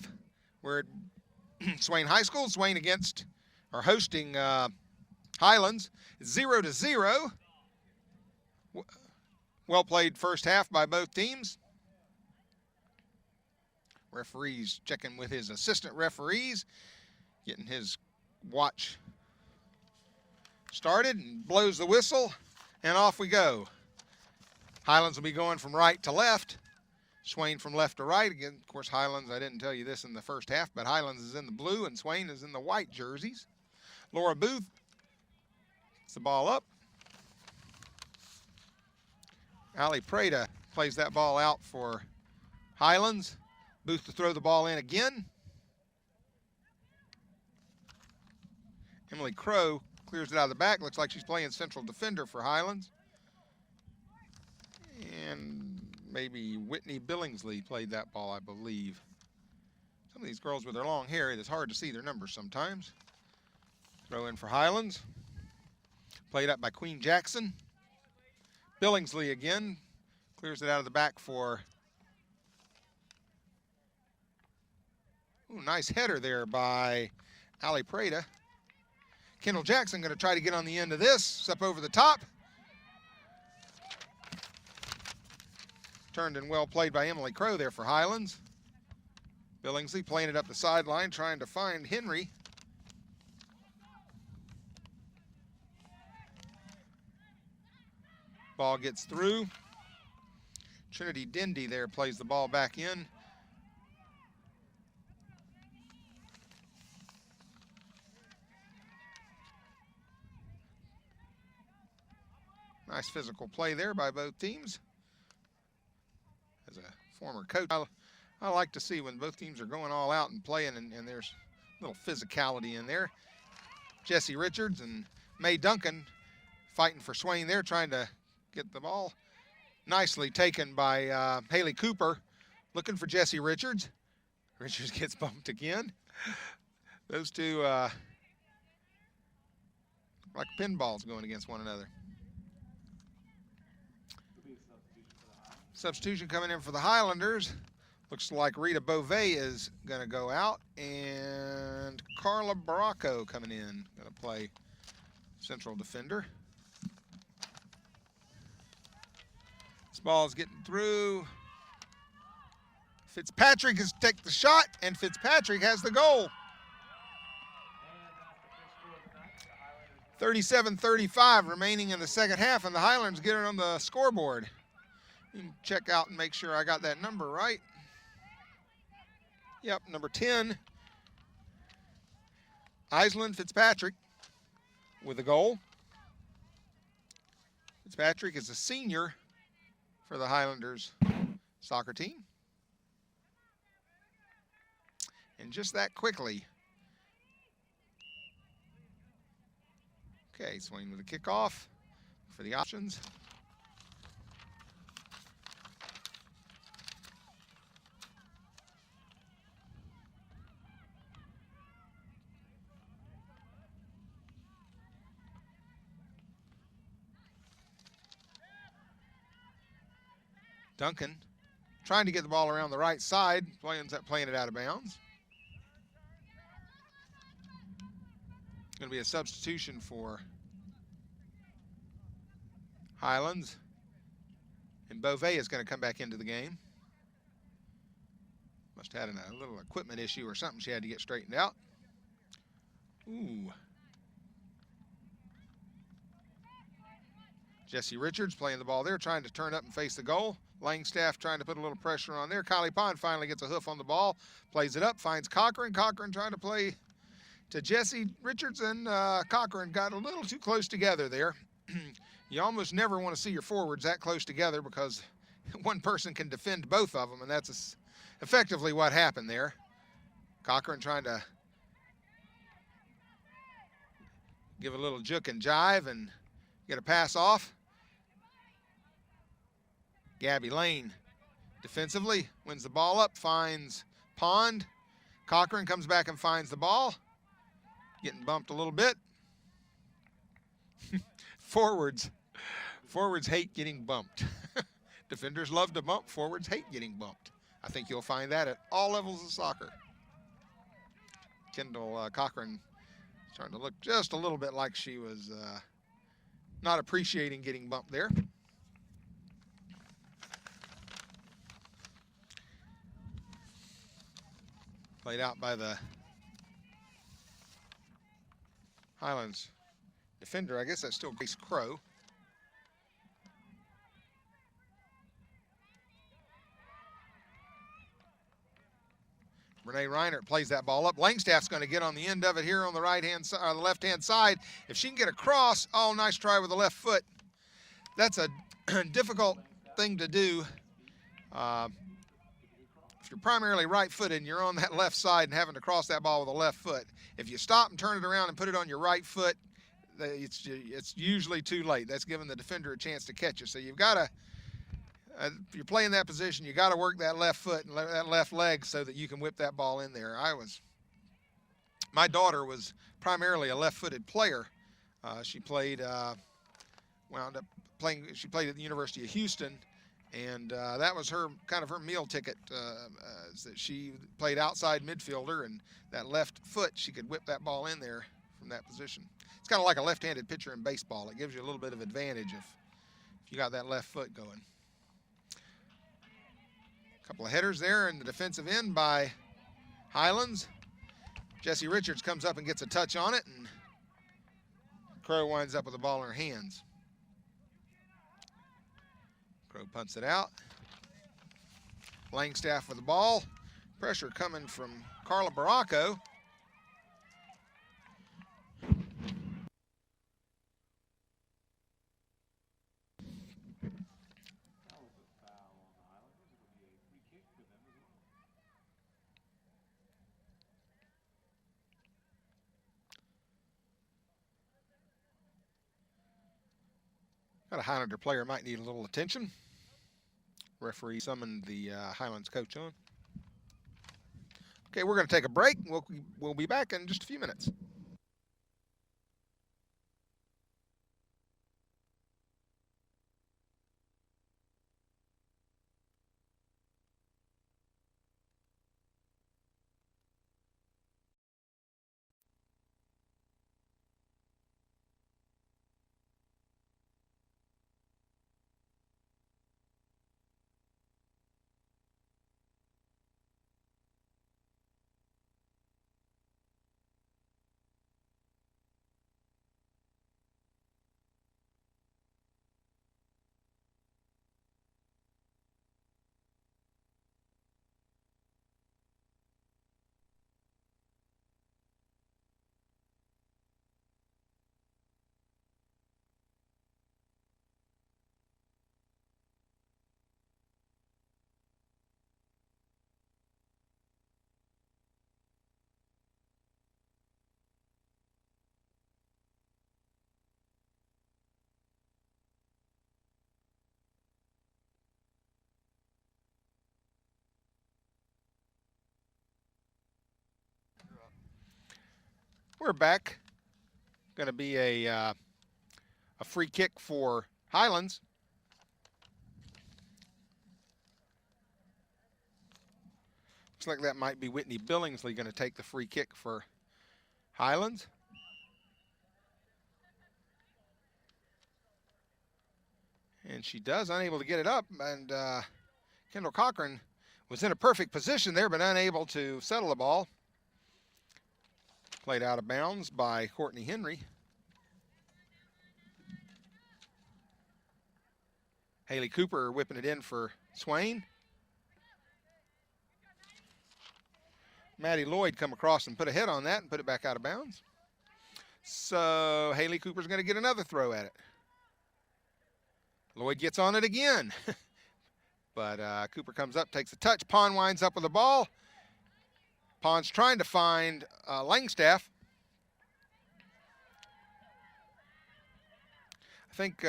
We're at Swain High School. Swain hosting Highlands. 0-0. Well played first half by both teams. Referees checking with his assistant referees, getting his watch started, and blows the whistle, and off we go. Highlands will be going from right to left. Swain from left to right. Again, of course, Highlands, I didn't tell you this in the first half, but Highlands is in the blue and Swain is in the white jerseys. Laura Booth gets the ball up. Ali Prada plays that ball out for Highlands. Booth to throw the ball in again. Emily Crow clears it out of the back. Looks like she's playing central defender for Highlands. And maybe Whitney Billingsley played that ball, I believe. Some of these girls with their long hair, it is hard to see their numbers sometimes. Throw in for Highlands. Played up by Queen Jackson. Billingsley again. Clears it out of the back for... Ooh, nice header there by Ali Prada. Kendall Jackson going to try to get on the end of this. Step over the top. Turned and well played by Emily Crow there for Highlands. Billingsley playing it up the sideline, trying to find Henry. Ball gets through. Trinity Dindy there plays the ball back in. Nice physical play there by both teams. As a former coach, I like to see when both teams are going all out and playing and there's a little physicality in there. Jessie Richards and Mae Duncan fighting for Swain there, trying to get the ball. Nicely taken by Haley Cooper, looking for Jessie Richards. Richards gets bumped again. Those two like pinballs going against one another. Substitution coming in for the Highlanders. Looks like Rita Beauvais is going to go out, and Carla Baracco coming in, going to play central defender. This ball is getting through. Fitzpatrick has taken the shot, and Fitzpatrick has the goal. 37-35 remaining in the second half, and the Highlanders get it on the scoreboard. You can check out and make sure I got that number right. Yep, number 10, Island Fitzpatrick with a goal. Fitzpatrick is a senior for the Highlanders soccer team. And just that quickly. Okay, Swain with a kickoff for the options. Duncan trying to get the ball around the right side, ends up playing it out of bounds. Going to be a substitution for Highlands. And Beauvais is going to come back into the game. Must have had a little equipment issue or something she had to get straightened out. Ooh. Jessie Richards playing the ball there, trying to turn up and face the goal. Langstaff trying to put a little pressure on there. Kylie Pond finally gets a hoof on the ball, plays it up, finds Cochran. Cochran trying to play to Jessie Richards, and Cochran got a little too close together there. You almost never want to see your forwards that close together because one person can defend both of them, and that's effectively what happened there. Cochran trying to give a little juke and jive and get a pass off. Gabby Lane defensively wins the ball up, finds Pond. Cochran comes back and finds the ball. Getting bumped a little bit. Forwards hate getting bumped. Defenders love to bump, forwards hate getting bumped. I think you'll find that at all levels of soccer. Kendall Cochran starting to look just a little bit like she was not appreciating getting bumped there. Played out by the Highlands defender. I guess that's still Grace Crow. Renee Reinert plays that ball up. Langstaff's going to get on the end of it here on the right-hand side, or the left-hand side. If she can get across, oh, nice try with the left foot. That's a difficult thing to do. If you're primarily right-footed and you're on that left side and having to cross that ball with the left foot, if you stop and turn it around and put it on your right foot, it's usually too late. That's giving the defender a chance to catch you. So you've got to, if you're playing that position, you got to work that left foot and that left leg so that you can whip that ball in there. My daughter was primarily a left-footed player. She played, wound up playing. She played at the University of Houston, and that was her meal ticket. That she played outside midfielder, and that left foot, she could whip that ball in there from that position. It's kind of like a left-handed pitcher in baseball. It gives you a little bit of advantage if you got that left foot going. Couple of headers there in the defensive end by Highlands. Jessie Richards comes up and gets a touch on it, and Crow winds up with the ball in her hands. Crow punts it out. Langstaff with the ball. Pressure coming from Carla Baracco. Got a Highlander player might need a little attention. Referee summoned the Highlands coach on. Okay, we're going to take a break. We'll be back in just a few minutes. We're back. Going to be a free kick for Highlands. Looks like that might be Whitney Billingsley going to take the free kick for Highlands. And she does, unable to get it up. And Kendall Cochran was in a perfect position there, but unable to settle the ball. Played out of bounds by Courtney Henry. Haley Cooper whipping it in for Swain. Maddie Lloyd come across and put a head on that and put it back out of bounds. So Haley Cooper's going to get another throw at it. Lloyd gets on it again. But Cooper comes up, takes a touch. Pond winds up with the ball. Pond's trying to find Langstaff. I think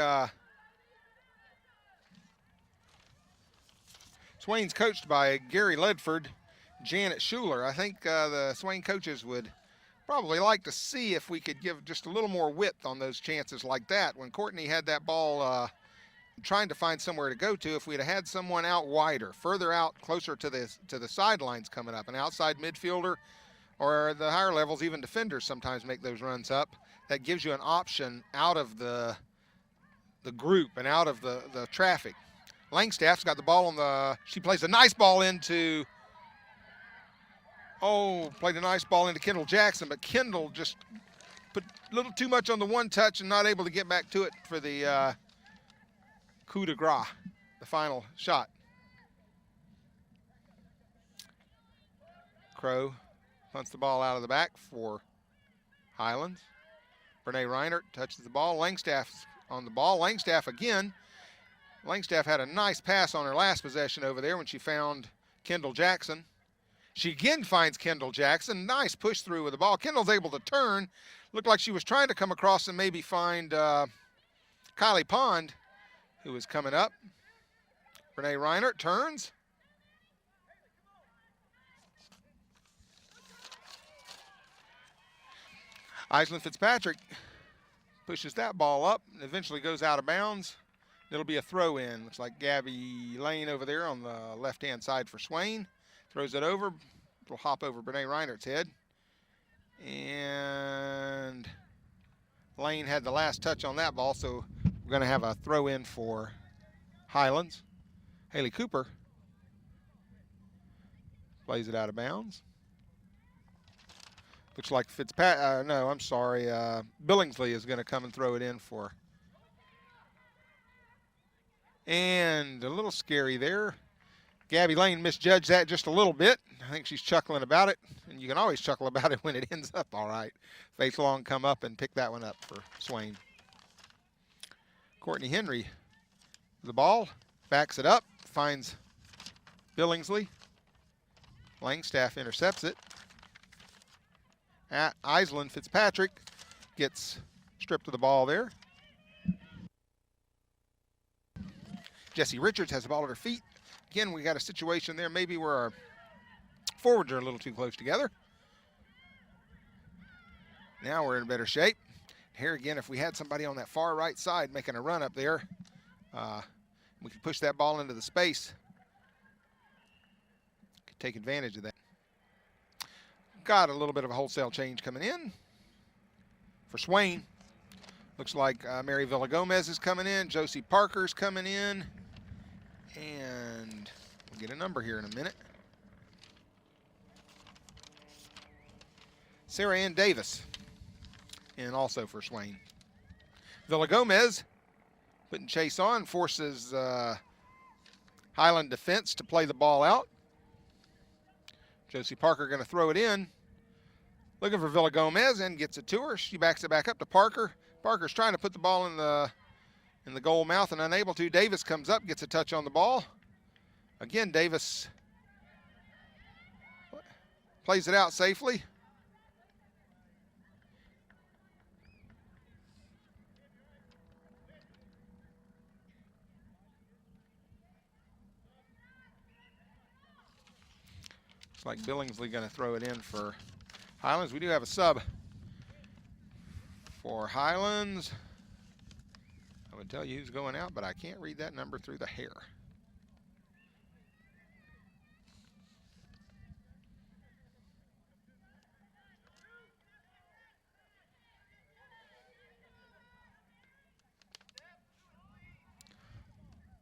Swain's coached by Gary Ledford, Janet Schuler. I think the Swain coaches would probably like to see if we could give just a little more width on those chances like that. When Courtney had that ball trying to find somewhere to go to. If we'd have had someone out wider, further out, closer to the sidelines coming up, an outside midfielder, or the higher levels, even defenders sometimes make those runs up. That gives you an option out of the group and out of the traffic. Langstaff's got the ball on the, she plays a nice ball into, played a nice ball into Kendall Jackson, but Kendall just put a little too much on the one touch and not able to get back to it for the coup de grace, the final shot. Crow punts the ball out of the back for Highlands. Brene Reinert touches the ball. Langstaff's on the ball. Langstaff again. Langstaff had a nice pass on her last possession over there when she found Kendall Jackson. She again finds Kendall Jackson. Nice push through with the ball. Kendall's able to turn. Looked like she was trying to come across and maybe find Kylie Pond, who was coming up. Brene Reinert turns. Iceland Fitzpatrick pushes that ball up and eventually goes out of bounds. It'll be a throw in. Looks like Gabby Lane over there on the left-hand side for Swain. Throws it over. It'll hop over Brene Reinert's head. And Lane had the last touch on that ball, so we're going to have a throw in for Highlands. Haley Cooper plays it out of bounds. Looks like Billingsley is going to come and throw it in for. And a little scary there. Gabby Lane misjudged that just a little bit. I think she's chuckling about it, and you can always chuckle about it when it ends up all right. Faith Long come up and pick that one up for Swain. Courtney Henry, the ball, backs it up, finds Billingsley. Langstaff intercepts it. Iceland Fitzpatrick gets stripped of the ball there. Jessie Richards has the ball at her feet. Again, we got a situation there maybe where our forwards are a little too close together. Now we're in better shape. Here again, if we had somebody on that far right side making a run up there, we could push that ball into the space. Could take advantage of that. Got a little bit of a wholesale change coming in for Swain. Looks like Mary Villagomez is coming in. Josie Parker's coming in. And we'll get a number here in a minute. Sarah Ann Davis in also for Swain. Villagomez putting chase on, forces Highland defense to play the ball out. Josie Parker going to throw it in. Looking for Villagomez and gets it to her. She backs it back up to Parker. Parker's trying to put the ball in the goal mouth and unable to. Davis comes up, gets a touch on the ball. Again, Davis plays it out safely. Looks like Billingsley going to throw it in for Highlands. We do have a sub for Highlands. I would tell you who's going out, but I can't read that number through the hair.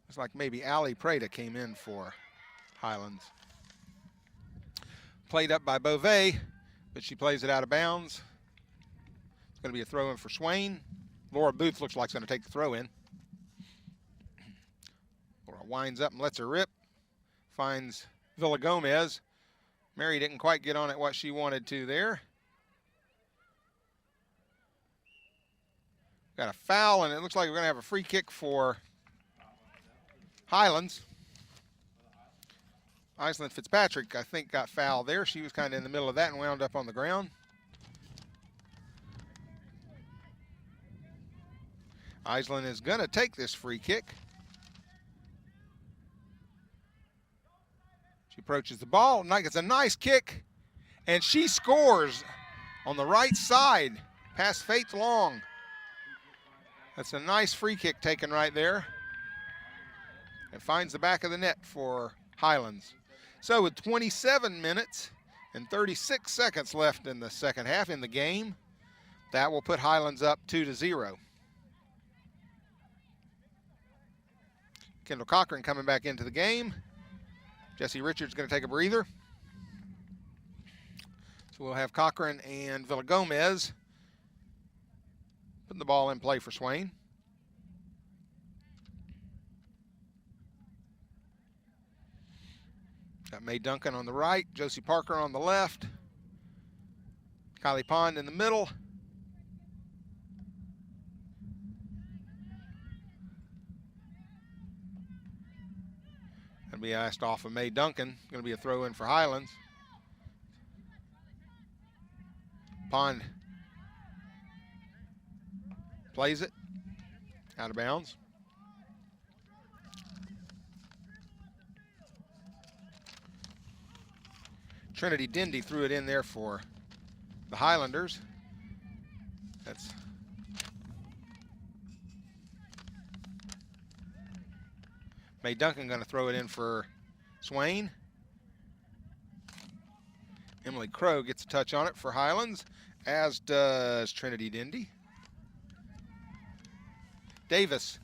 Looks like maybe Allie Prada came in for Highlands. Played up by Beauvais, but she plays it out of bounds. It's going to be a throw in for Swain. Laura Booth looks like she's going to take the throw in. Laura winds up and lets her rip. Finds Villagomez. Mary didn't quite get on it what she wanted to there. Got a foul, and it looks like we're going to have a free kick for Highlands. Iceland Fitzpatrick, I think, got fouled there. She was kind of in the middle of that and wound up on the ground. Iceland is going to take this free kick. She approaches the ball. It's a nice kick, and she scores on the right side past Faith Long. That's a nice free kick taken right there. and finds the back of the net for Highlands. So with 27 minutes and 36 seconds left in the second half in the game, that will put Highlands up 2-0. Kendall Cochran coming back into the game. Jesse Richards going to take a breather. So we'll have Cochran and Villagomez putting the ball in play for Swain. Got Mae Duncan on the right, Josie Parker on the left, Kylie Pond in the middle. Going to be asked off of Mae Duncan. Going to be a throw in for Highlands. Pond plays it out of bounds. Trinity Dindy threw it in there for the Highlanders. That's Mae Duncan going to throw it in for Swain. Emily Crow gets a touch on it for Highlands, as does Trinity Dindy. Davis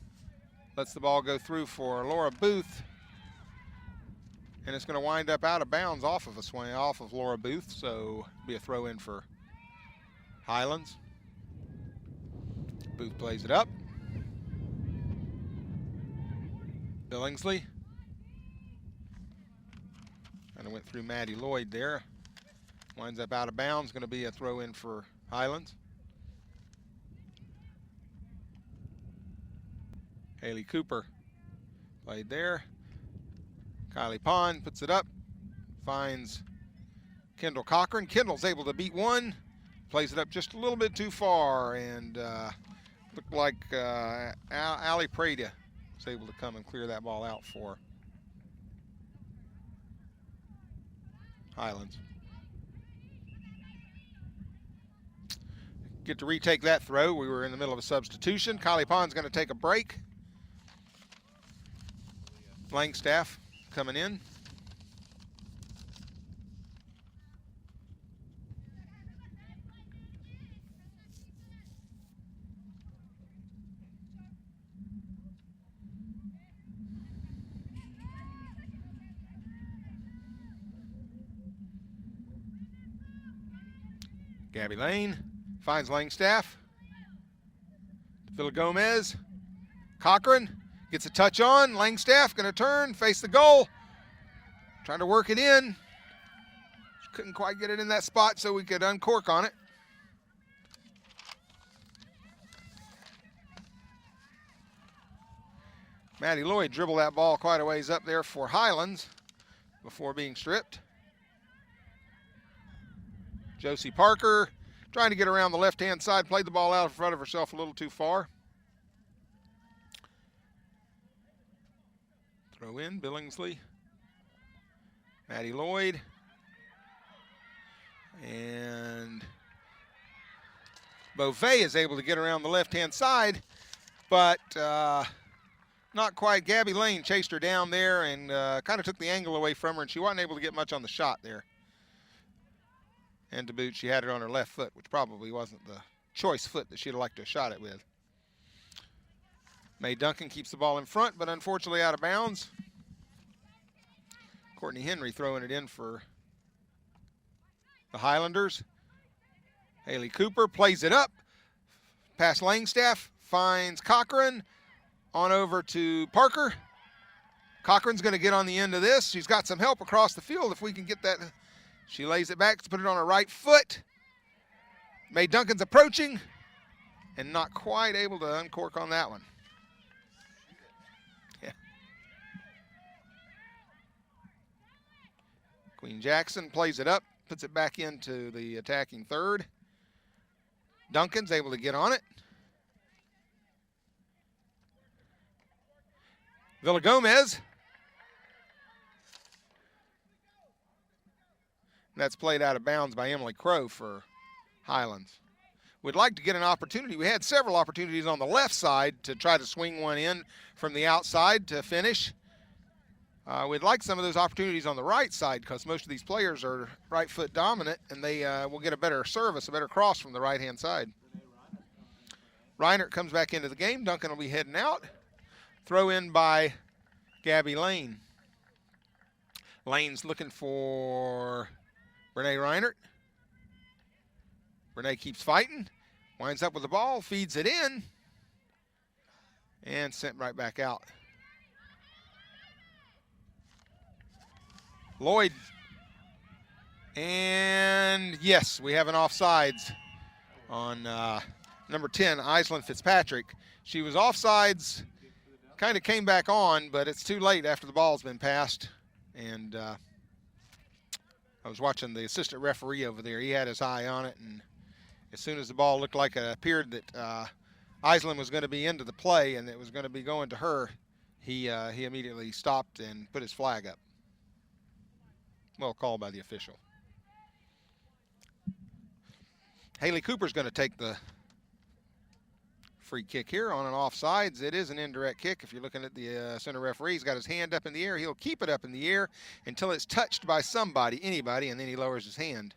lets the ball go through for Laura Booth, and it's going to wind up out of bounds off of a swing, off of Laura Booth, so be a throw in for Highlands. Booth plays it up. Billingsley. Kind of went through Maddie Lloyd there. Winds up out of bounds, going to be a throw in for Highlands. Haley Cooper played there. Kylie Pond puts it up, finds Kendall Cochran. Kendall's able to beat one, plays it up just a little bit too far, and looked like Allie Prada was able to come and clear that ball out for Highlands. Get to retake that throw. We were in the middle of a substitution. Kylie Pond's going to take a break. Langstaff coming in. Gabby Lane finds Langstaff. Villagomez. Cochran gets a touch on. Langstaff going to turn, face the goal. Trying to work it in. Couldn't quite get it in that spot so we could uncork on it. Maddie Lloyd dribbled that ball quite a ways up there for Highlands before being stripped. Josie Parker trying to get around the left-hand side, played the ball out in front of herself a little too far. Throw in, Billingsley. Maddie Lloyd. And Beauvais is able to get around the left-hand side, but not quite. Gabby Lane chased her down there and kind of took the angle away from her, and she wasn't able to get much on the shot there. And to boot, she had it on her left foot, which probably wasn't the choice foot that she'd have liked to have shot it with. Mae Duncan keeps the ball in front, but unfortunately out of bounds. Courtney Henry throwing it in for the Highlanders. Haley Cooper plays it up. Past Langstaff, finds Cochran. On over to Parker. Cochran's going to get on the end of this. She's got some help across the field if we can get that. She lays it back to put it on her right foot. Mae Duncan's approaching and not quite able to uncork on that one. Yeah. Queen Jackson plays it up, puts it back into the attacking third. Duncan's able to get on it. Villagomez. That's played out of bounds by Emily Crow for Highlands. We'd like to get an opportunity. We had several opportunities on the left side to try to swing one in from the outside to finish. We'd like some of those opportunities on the right side because most of these players are right foot dominant, and they will get a better service, a better cross from the right-hand side. Reinert comes back into the game. Duncan will be heading out. Throw in by Gabby Lane. Lane's looking for Renee Reinert. Renee keeps fighting, winds up with the ball, feeds it in, and sent right back out. Lloyd, and yes, we have an offsides on number 10, Iselin Fitzpatrick. She was offsides, kind of came back on, but it's too late after the ball's been passed. And I was watching the assistant referee over there. He had his eye on it, and as soon as the ball looked like it appeared that Iselin was going to be into the play and it was going to be going to her, he immediately stopped and put his flag up. Well called by the official. Haley Cooper's going to take the free kick here on an offsides. It is an indirect kick. If you're looking at the center referee, he's got his hand up in the air. He'll keep it up in the air until it's touched by somebody, anybody, and then he lowers his hand.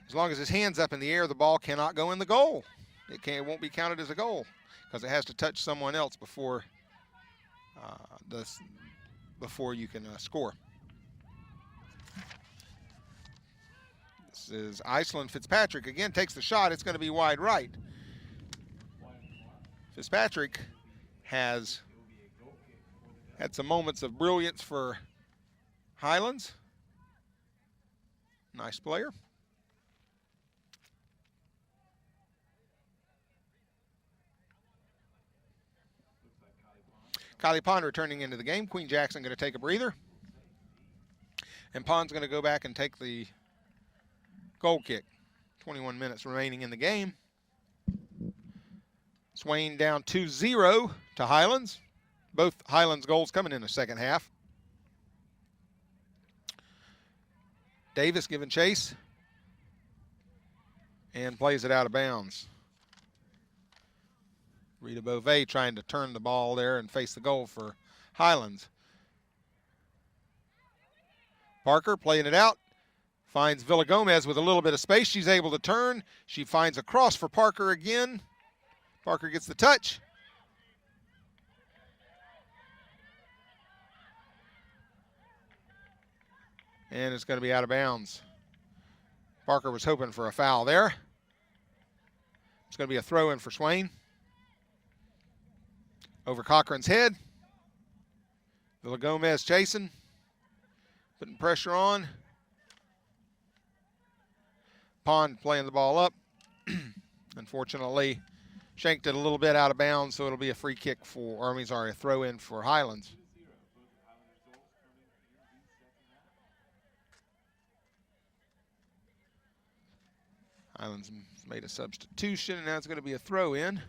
As long as his hand's up in the air, the ball cannot go in the goal. It won't be counted as a goal because it has to touch someone else before you can score. This is Iselin Fitzpatrick. Again, takes the shot. It's going to be wide right. Fitzpatrick has had some moments of brilliance for Highlands. Nice player. Kylie Pond returning into the game. Queen Jackson going to take a breather. And Pond's going to go back and take the goal kick. 21 minutes remaining in the game. Swain down 2-0 to Highlands. Both Highlands goals coming in the second half. Davis giving chase and plays it out of bounds. Rita Beauvais trying to turn the ball there and face the goal for Highlands. Parker playing it out. Finds Villa Gomez with a little bit of space. She's able to turn. She finds a cross for Parker again. Parker gets the touch. And it's going to be out of bounds. Parker was hoping for a foul there. It's going to be a throw in for Swain. Over Cochran's head. Villa Gomez chasing. Putting pressure on. Pond playing the ball up. Unfortunately, shanked it a little bit out of bounds, so it'll be a free kick a throw in for Highlands. Highlands made a substitution, and now it's going to be a throw in.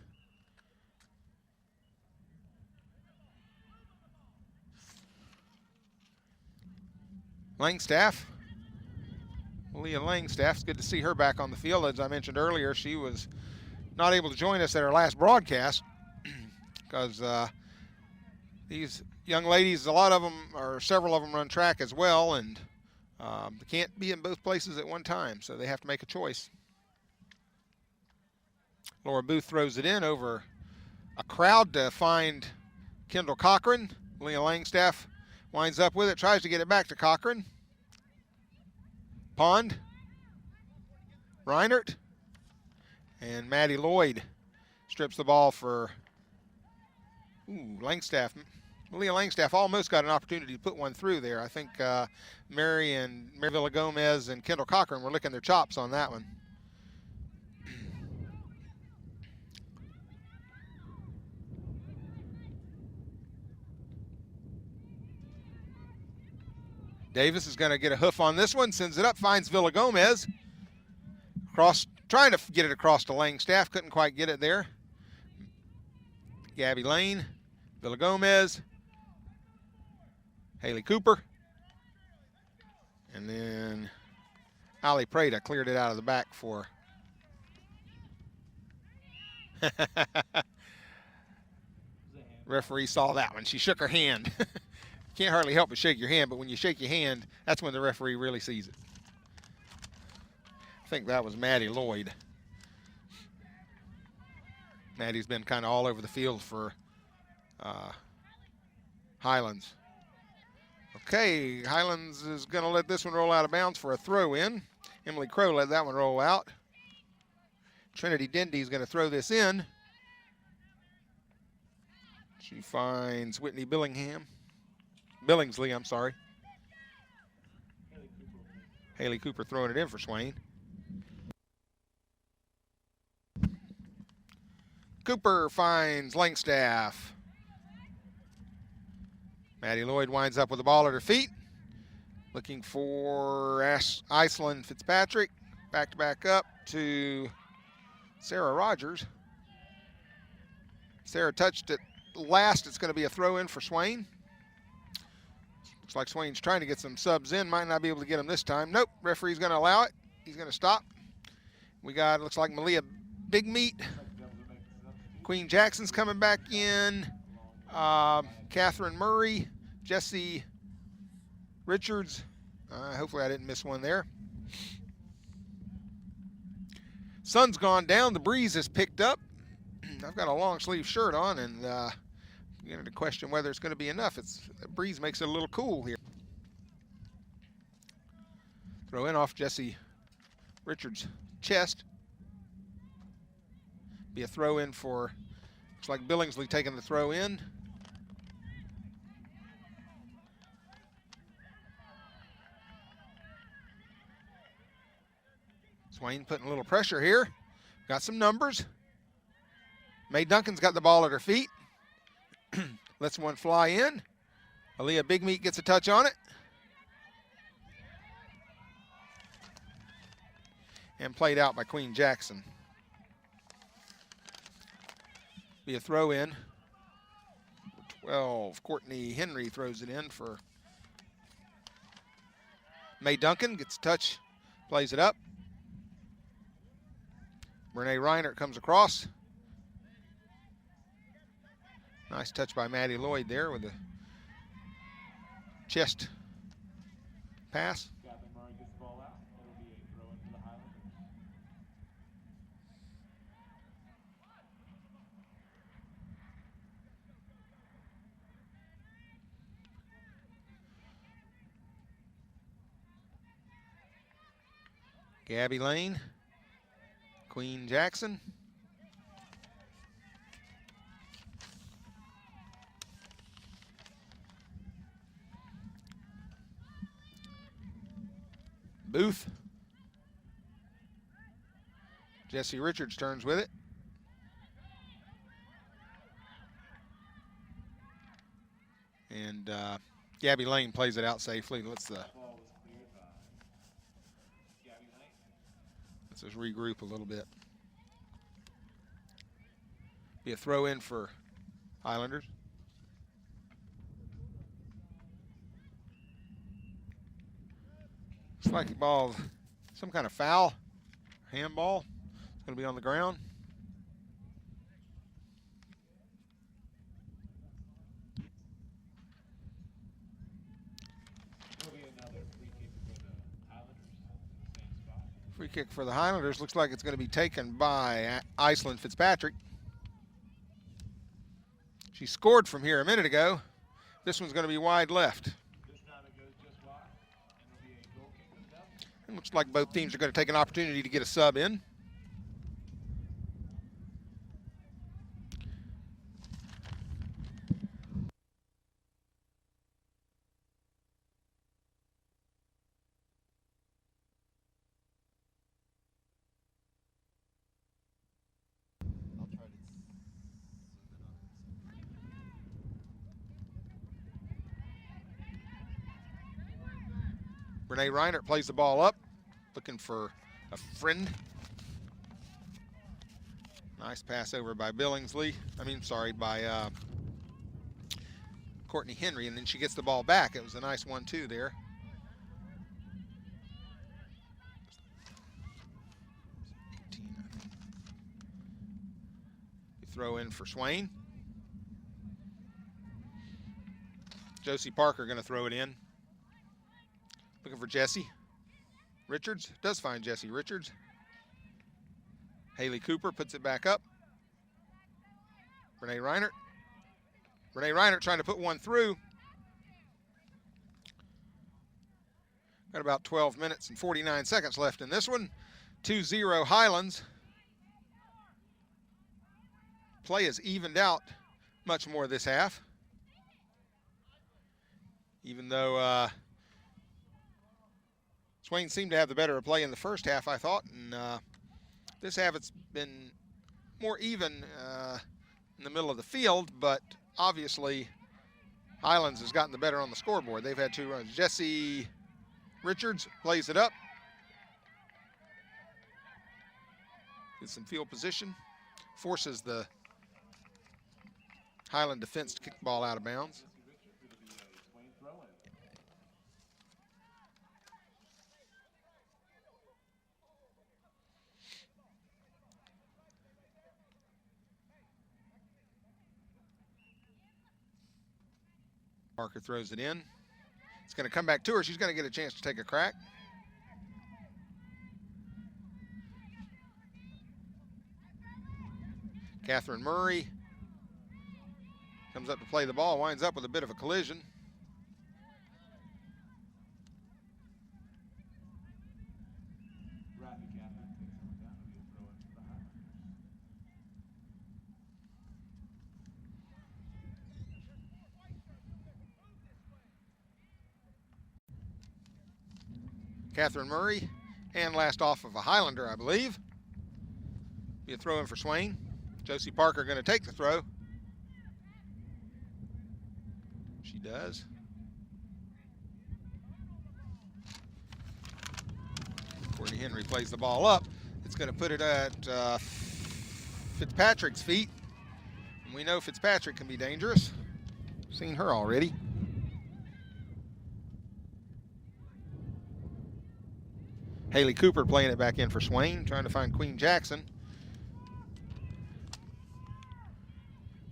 Langstaff. Leah Langstaff, it's good to see her back on the field. As I mentioned earlier, she was not able to join us at our last broadcast because these young ladies, a lot of them, or several of them, run track as well, and they can't be in both places at one time, so they have to make a choice. Laura Booth throws it in over a crowd to find Kendall Cochran. Leah Langstaff winds up with it, tries to get it back to Cochran. Pond, Reinert, and Maddie Lloyd strips the ball for Langstaff. Leah Langstaff almost got an opportunity to put one through there. I think Mary Villa Gomez and Kendall Cochran were licking their chops on that one. Davis is going to get a hoof on this one, sends it up, finds Villa Gomez. Trying to get it across to Langstaff, couldn't quite get it there. Gabby Lane, Villa Gomez, Haley Cooper, and then Ali Prada cleared it out of the back for referee saw that one. She shook her hand. can't hardly help but shake your hand, but when you shake your hand, that's when the referee really sees it. I think that was Maddie Lloyd. Maddie's been kind of all over the field for Highlands. Okay, Highlands is going to let this one roll out of bounds for a throw in. Emily Crow let that one roll out. Trinity Dendy is going to throw this in. She finds Whitney Billingsley, I'm sorry. Haley Cooper throwing it in for Swain. Cooper finds Langstaff. Maddie Lloyd winds up with the ball at her feet. Looking for Iceland Fitzpatrick. Back up to Sarah Rogers. Sarah touched it last. It's going to be a throw in for Swain. Looks like Swain's trying to get some subs in. Might not be able to get them this time. Nope, referee's going to allow it. He's going to stop. We got, looks like Malia Big Meat. Queen Jackson's coming back in. Catherine Murray, Jesse Richards. Hopefully I didn't miss one there. Sun's gone down. The breeze has picked up. I've got a long sleeve shirt on, and beginning to question whether it's going to be enough. The breeze makes it a little cool here. Throw in off Jesse Richards' chest. Be a throw in for, looks like Billingsley taking the throw in. Swain putting a little pressure here. Got some numbers. Mae Duncan's got the ball at her feet. Lets one fly in. Aaliyah Big Meat gets a touch on it. And played out by Queen Jackson. Be a throw in. 12, Courtney Henry throws it in for Mae Duncan. Gets a touch, plays it up. Renee Reinert comes across. Nice touch by Maddie Lloyd there with the chest pass. Gabby Lane, Queen Jackson. Booth. Jesse Richards turns with it. And Gabby Lane plays it out safely. Let's just regroup a little bit. Be a throw in for Highlanders. Looks like the ball, some kind of foul, handball. It's going to be on the ground. Free kick for the Highlanders. Looks like it's going to be taken by Iceland Fitzpatrick. She scored from here a minute ago. This one's going to be wide left. It looks like both teams are going to take an opportunity to get a sub in. Renee Reinert plays the ball up, looking for a friend. Nice pass over by Billingsley. By Courtney Henry, and then she gets the ball back. It was a nice 1-2 there. Throw in for Swain. Josie Parker going to throw it in. Looking for Jesse. Richards does find Jesse Richards. Haley Cooper puts it back up. Renee Reinert. Renee Reinert trying to put one through. Got about 12 minutes and 49 seconds left in this one. 2-0 Highlands. Play is evened out much more this half. Even though Swain seemed to have the better of play in the first half, I thought. And this half it's been more even in the middle of the field, but obviously Highlands has gotten the better on the scoreboard. They've had 2 runs. Jesse Richards plays it up. Gets in field position. Forces the Highland defense to kick the ball out of bounds. Parker throws it in. It's going to come back to her. She's going to get a chance to take a crack. Catherine Murray comes up to play the ball, winds up with a bit of a collision. Catherine Murray, and last off of a Highlander, I believe. Be a throw in for Swain. Josie Parker going to take the throw. She does. Courtney Henry plays the ball up. It's going to put it at Fitzpatrick's feet. And we know Fitzpatrick can be dangerous. Seen her already. Haley Cooper playing it back in for Swain, trying to find Queen Jackson.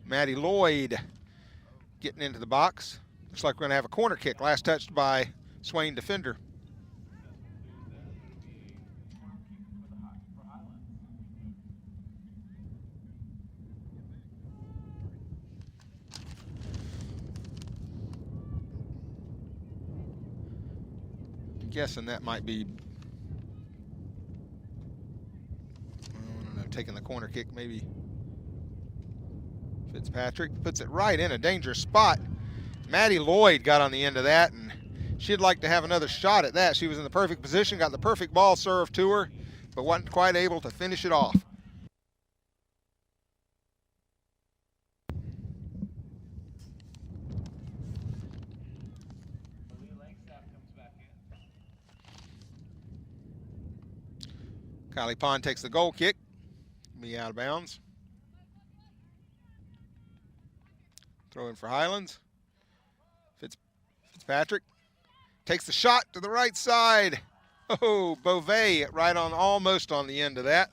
Maddie Lloyd getting into the box. Looks like we're going to have a corner kick. Last touched by Swain defender. I'm guessing that might be, I don't know, taking the corner kick maybe. Fitzpatrick puts it right in a dangerous spot. Maddie Lloyd got on the end of that, and she'd like to have another shot at that. She was in the perfect position, got the perfect ball served to her, but wasn't quite able to finish it off. Kylie Pond takes the goal kick, be out of bounds. Throw in for Highlands. Fitzpatrick takes the shot to the right side. Oh, Beauvais right on, almost on the end of that.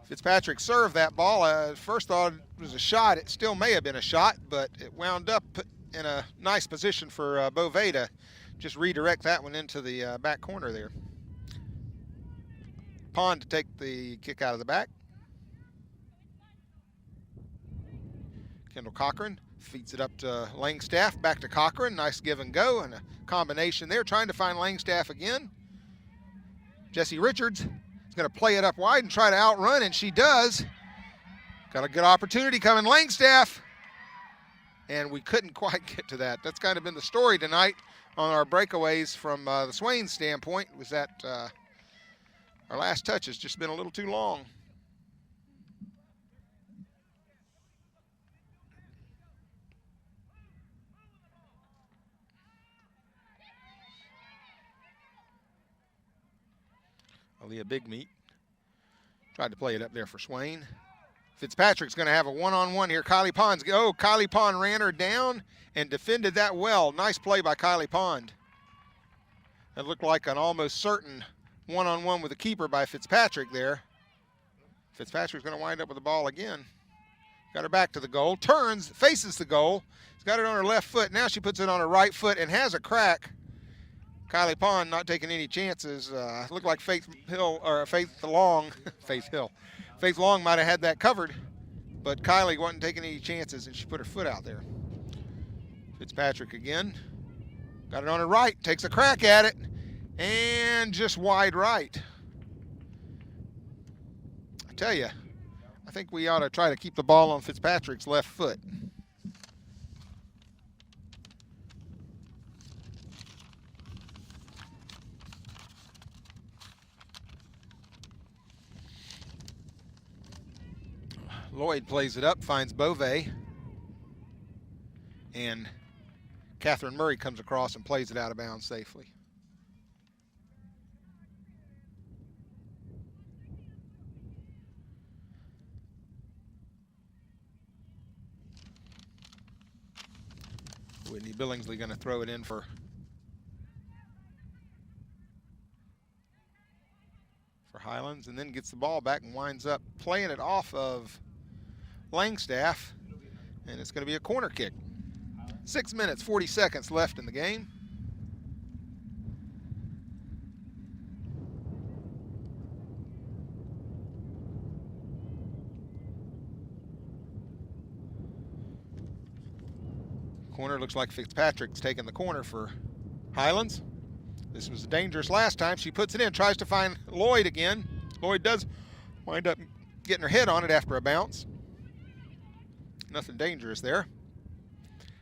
Fitzpatrick served that ball. First thought it was a shot. It still may have been a shot, but it wound up in a nice position for Beauvais to just redirect that one into the back corner there. Pond to take the kick out of the back. Kendall Cochran feeds it up to Langstaff, back to Cochran. Nice give and go and a combination there, trying to find Langstaff again. Jesse Richards is going to play it up wide and try to outrun, and she does. Got a good opportunity coming, Langstaff. And we couldn't quite get to that. That's kind of been the story tonight on our breakaways from the Swain standpoint, was that our last touch has just been a little too long. Aaliyah Big Meat tried to play it up there for Swain. Fitzpatrick's going to have a one-on-one here. Kylie Pond ran her down and defended that well. Nice play by Kylie Pond. It looked like an almost certain one-on-one with the keeper by Fitzpatrick there. Fitzpatrick's going to wind up with the ball again. Got her back to the goal, turns, faces the goal. She's got it on her left foot. Now she puts it on her right foot and has a crack. Kylie Pond not taking any chances. Looked like Faith Hill, or Faith Long, Faith Long might have had that covered, but Kylie wasn't taking any chances, and she put her foot out there. Fitzpatrick again. Got it on her right, takes a crack at it, and just wide right. I tell you, I think we ought to try to keep the ball on Fitzpatrick's left foot. Lloyd plays it up, finds Beauvais, and Catherine Murray comes across and plays it out of bounds safely. Whitney Billingsley going to throw it in for Highlands, and then gets the ball back and winds up playing it off of Langstaff, and it's going to be a corner kick. 6 minutes, 40 seconds left in the game. Corner looks like Fitzpatrick's taking the corner for Highlands. This was dangerous last time. She puts it in, tries to find Lloyd again. Lloyd does wind up getting her head on it after a bounce. Nothing dangerous there.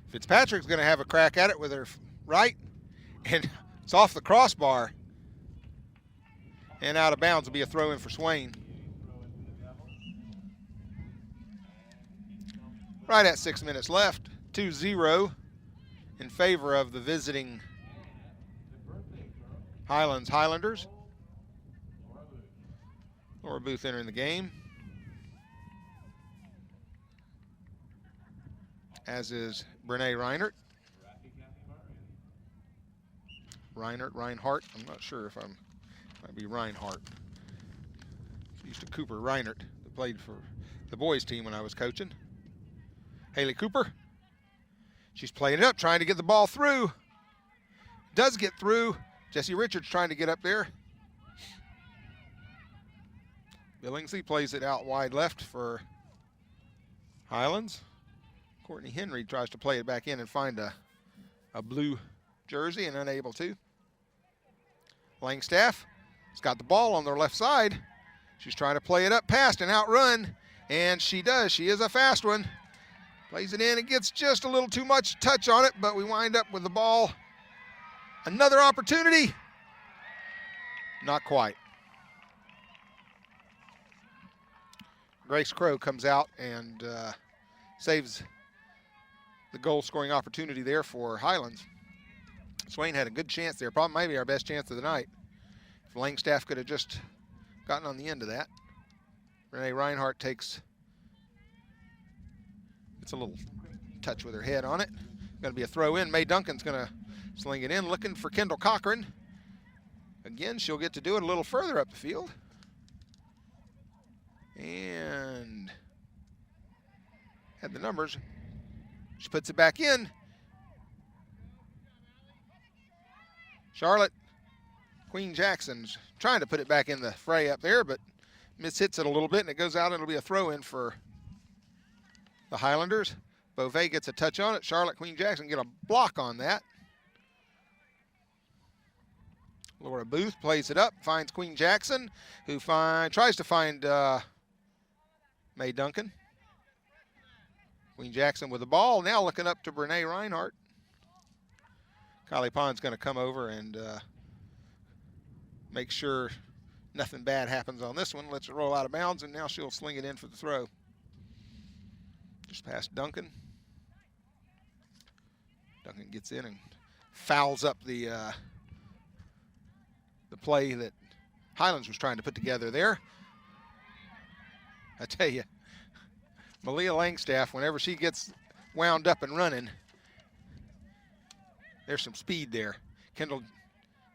Fitzpatrick's going to have a crack at it with her right, and it's off the crossbar. And out of bounds will be a throw in for Swain. Right at 6 minutes left, 2-0 in favor of the visiting Highlanders. Laura Booth entering the game, as is Brene Reinhardt. Reinhardt. I'm not sure if might be Reinhardt. Used to Cooper Reinhardt, that played for the boys team when I was coaching. Haley Cooper. She's playing it up, trying to get the ball through. Does get through. Jesse Richards trying to get up there. Billingsley plays it out wide left for Highlands. Courtney Henry tries to play it back in and find a blue jersey, and unable to. Langstaff has got the ball on their left side. She's trying to play it up past and outrun, and she does. She is a fast one. Plays it in. It gets just a little too much touch on it, but we wind up with the ball. Another opportunity. Not quite. Grace Crow comes out and saves the goal-scoring opportunity there for Highlands. Swain had a good chance there, probably maybe our best chance of the night. If Langstaff could have just gotten on the end of that. Renee Reinhardt gets a little touch with her head on it. Going to be a throw in. Mae Duncan's going to sling it in, looking for Kendall Cochran. Again, she'll get to do it a little further up the field. And had the numbers. She puts it back in. Charlotte Queen Jackson's trying to put it back in the fray up there, but mishits it a little bit, and it goes out, and it'll be a throw-in for the Highlanders. Beauvais gets a touch on it. Charlotte Queen Jackson get a block on that. Laura Booth plays it up, finds Queen Jackson, who tries to find Mae Duncan. Queen Jackson with the ball, now looking up to Brene Reinhardt. Kylie Pond's going to come over and make sure nothing bad happens on this one. Lets it roll out of bounds, and now she'll sling it in for the throw. Just past Duncan. Duncan gets in and fouls up the play that Highlands was trying to put together there. I tell you, Malia Langstaff, whenever she gets wound up and running, there's some speed there. Kendall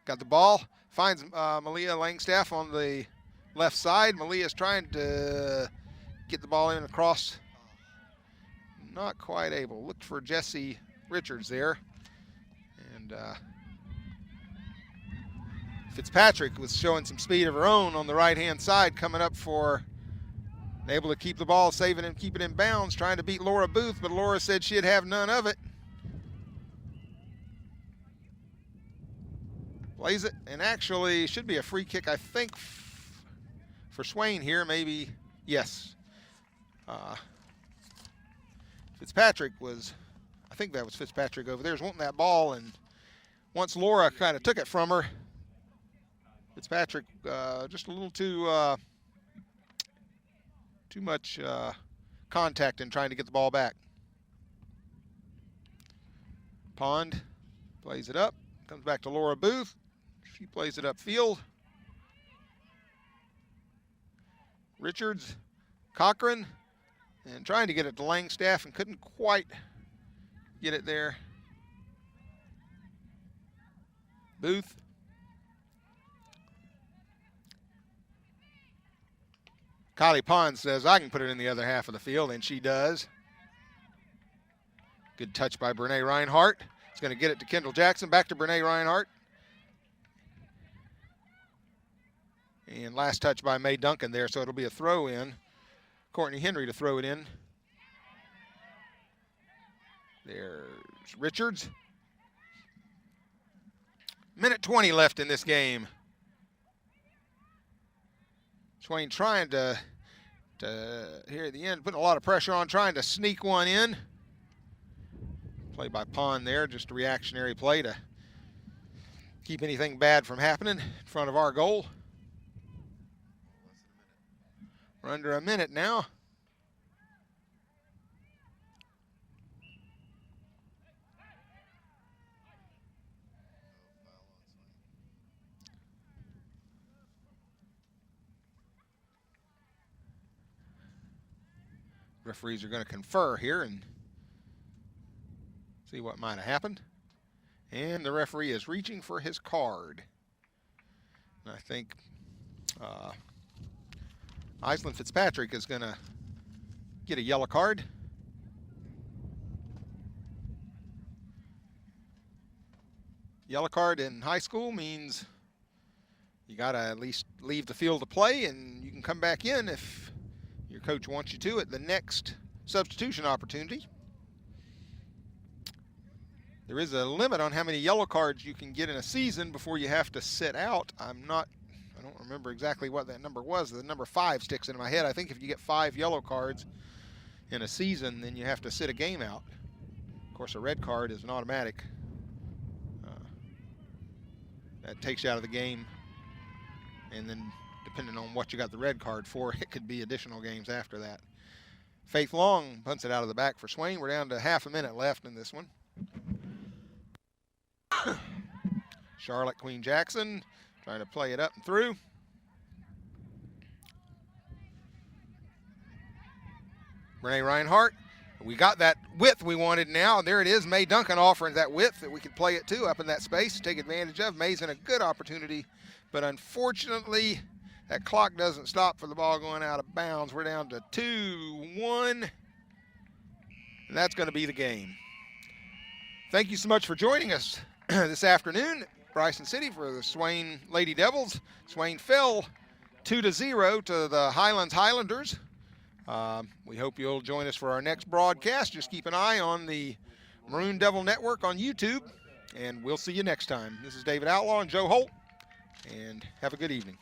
got the ball, finds Malia Langstaff on the left side. Malia's trying to get the ball in across not quite able. Looked for Jesse Richards there. And Fitzpatrick was showing some speed of her own on the right-hand side, coming up for, able to keep the ball, saving and keep it in bounds, trying to beat Laura Booth, but Laura said she'd have none of it. Plays it, and actually should be a free kick, I think, for Swain here, maybe, yes. Fitzpatrick was, I think that was Fitzpatrick over there, was wanting that ball, and once Laura kind of took it from her, Fitzpatrick just a little too much contact in trying to get the ball back. Pond plays it up, comes back to Laura Booth. She plays it upfield. Richards, Cochran, and trying to get it to Langstaff and couldn't quite get it there. Booth. Kylie Pond says, I can put it in the other half of the field, and she does. Good touch by Brene Reinhardt. It's going to get it to Kendall Jackson. Back to Brene Reinhardt. And last touch by Mae Duncan there, so it'll be a throw in. Courtney Henry to throw it in. There's Richards. Minute 20 left in this game. Swain trying to here at the end, putting a lot of pressure on, trying to sneak one in. Play by Pond there, just a reactionary play to keep anything bad from happening in front of our goal. We're under a minute now. Referees are going to confer here and see what might have happened. And the referee is reaching for his card. And I think Iceland Fitzpatrick is going to get a yellow card. Yellow card in high school means you got to at least leave the field to play, and you can come back in if your coach wants you to at the next substitution opportunity. There is a limit on how many yellow cards you can get in a season before you have to sit out. I don't remember exactly what that number was. The number 5 sticks into my head. I think if you get 5 yellow cards in a season, then you have to sit a game out. Of course, a red card is an automatic. That takes you out of the game. And then depending on what you got the red card for, it could be additional games after that. Faith Long punts it out of the back for Swain. We're down to half a minute left in this one. Charlotte Queen Jackson trying to play it up and through. Renee Reinhardt. We got that width we wanted now. There it is. Mae Duncan offering that width that we could play it to up in that space to take advantage of. Mae's in a good opportunity, but unfortunately that clock doesn't stop for the ball going out of bounds. We're down to 2-1, and that's going to be the game. Thank you so much for joining us this afternoon. Bryson City for the Swain Lady Devils. Swain fell 2-0 to the Highlands Highlanders. We hope you'll join us for our next broadcast. Just keep an eye on the Maroon Devil Network on YouTube, and we'll see you next time. This is David Outlaw and Joe Holt, and have a good evening.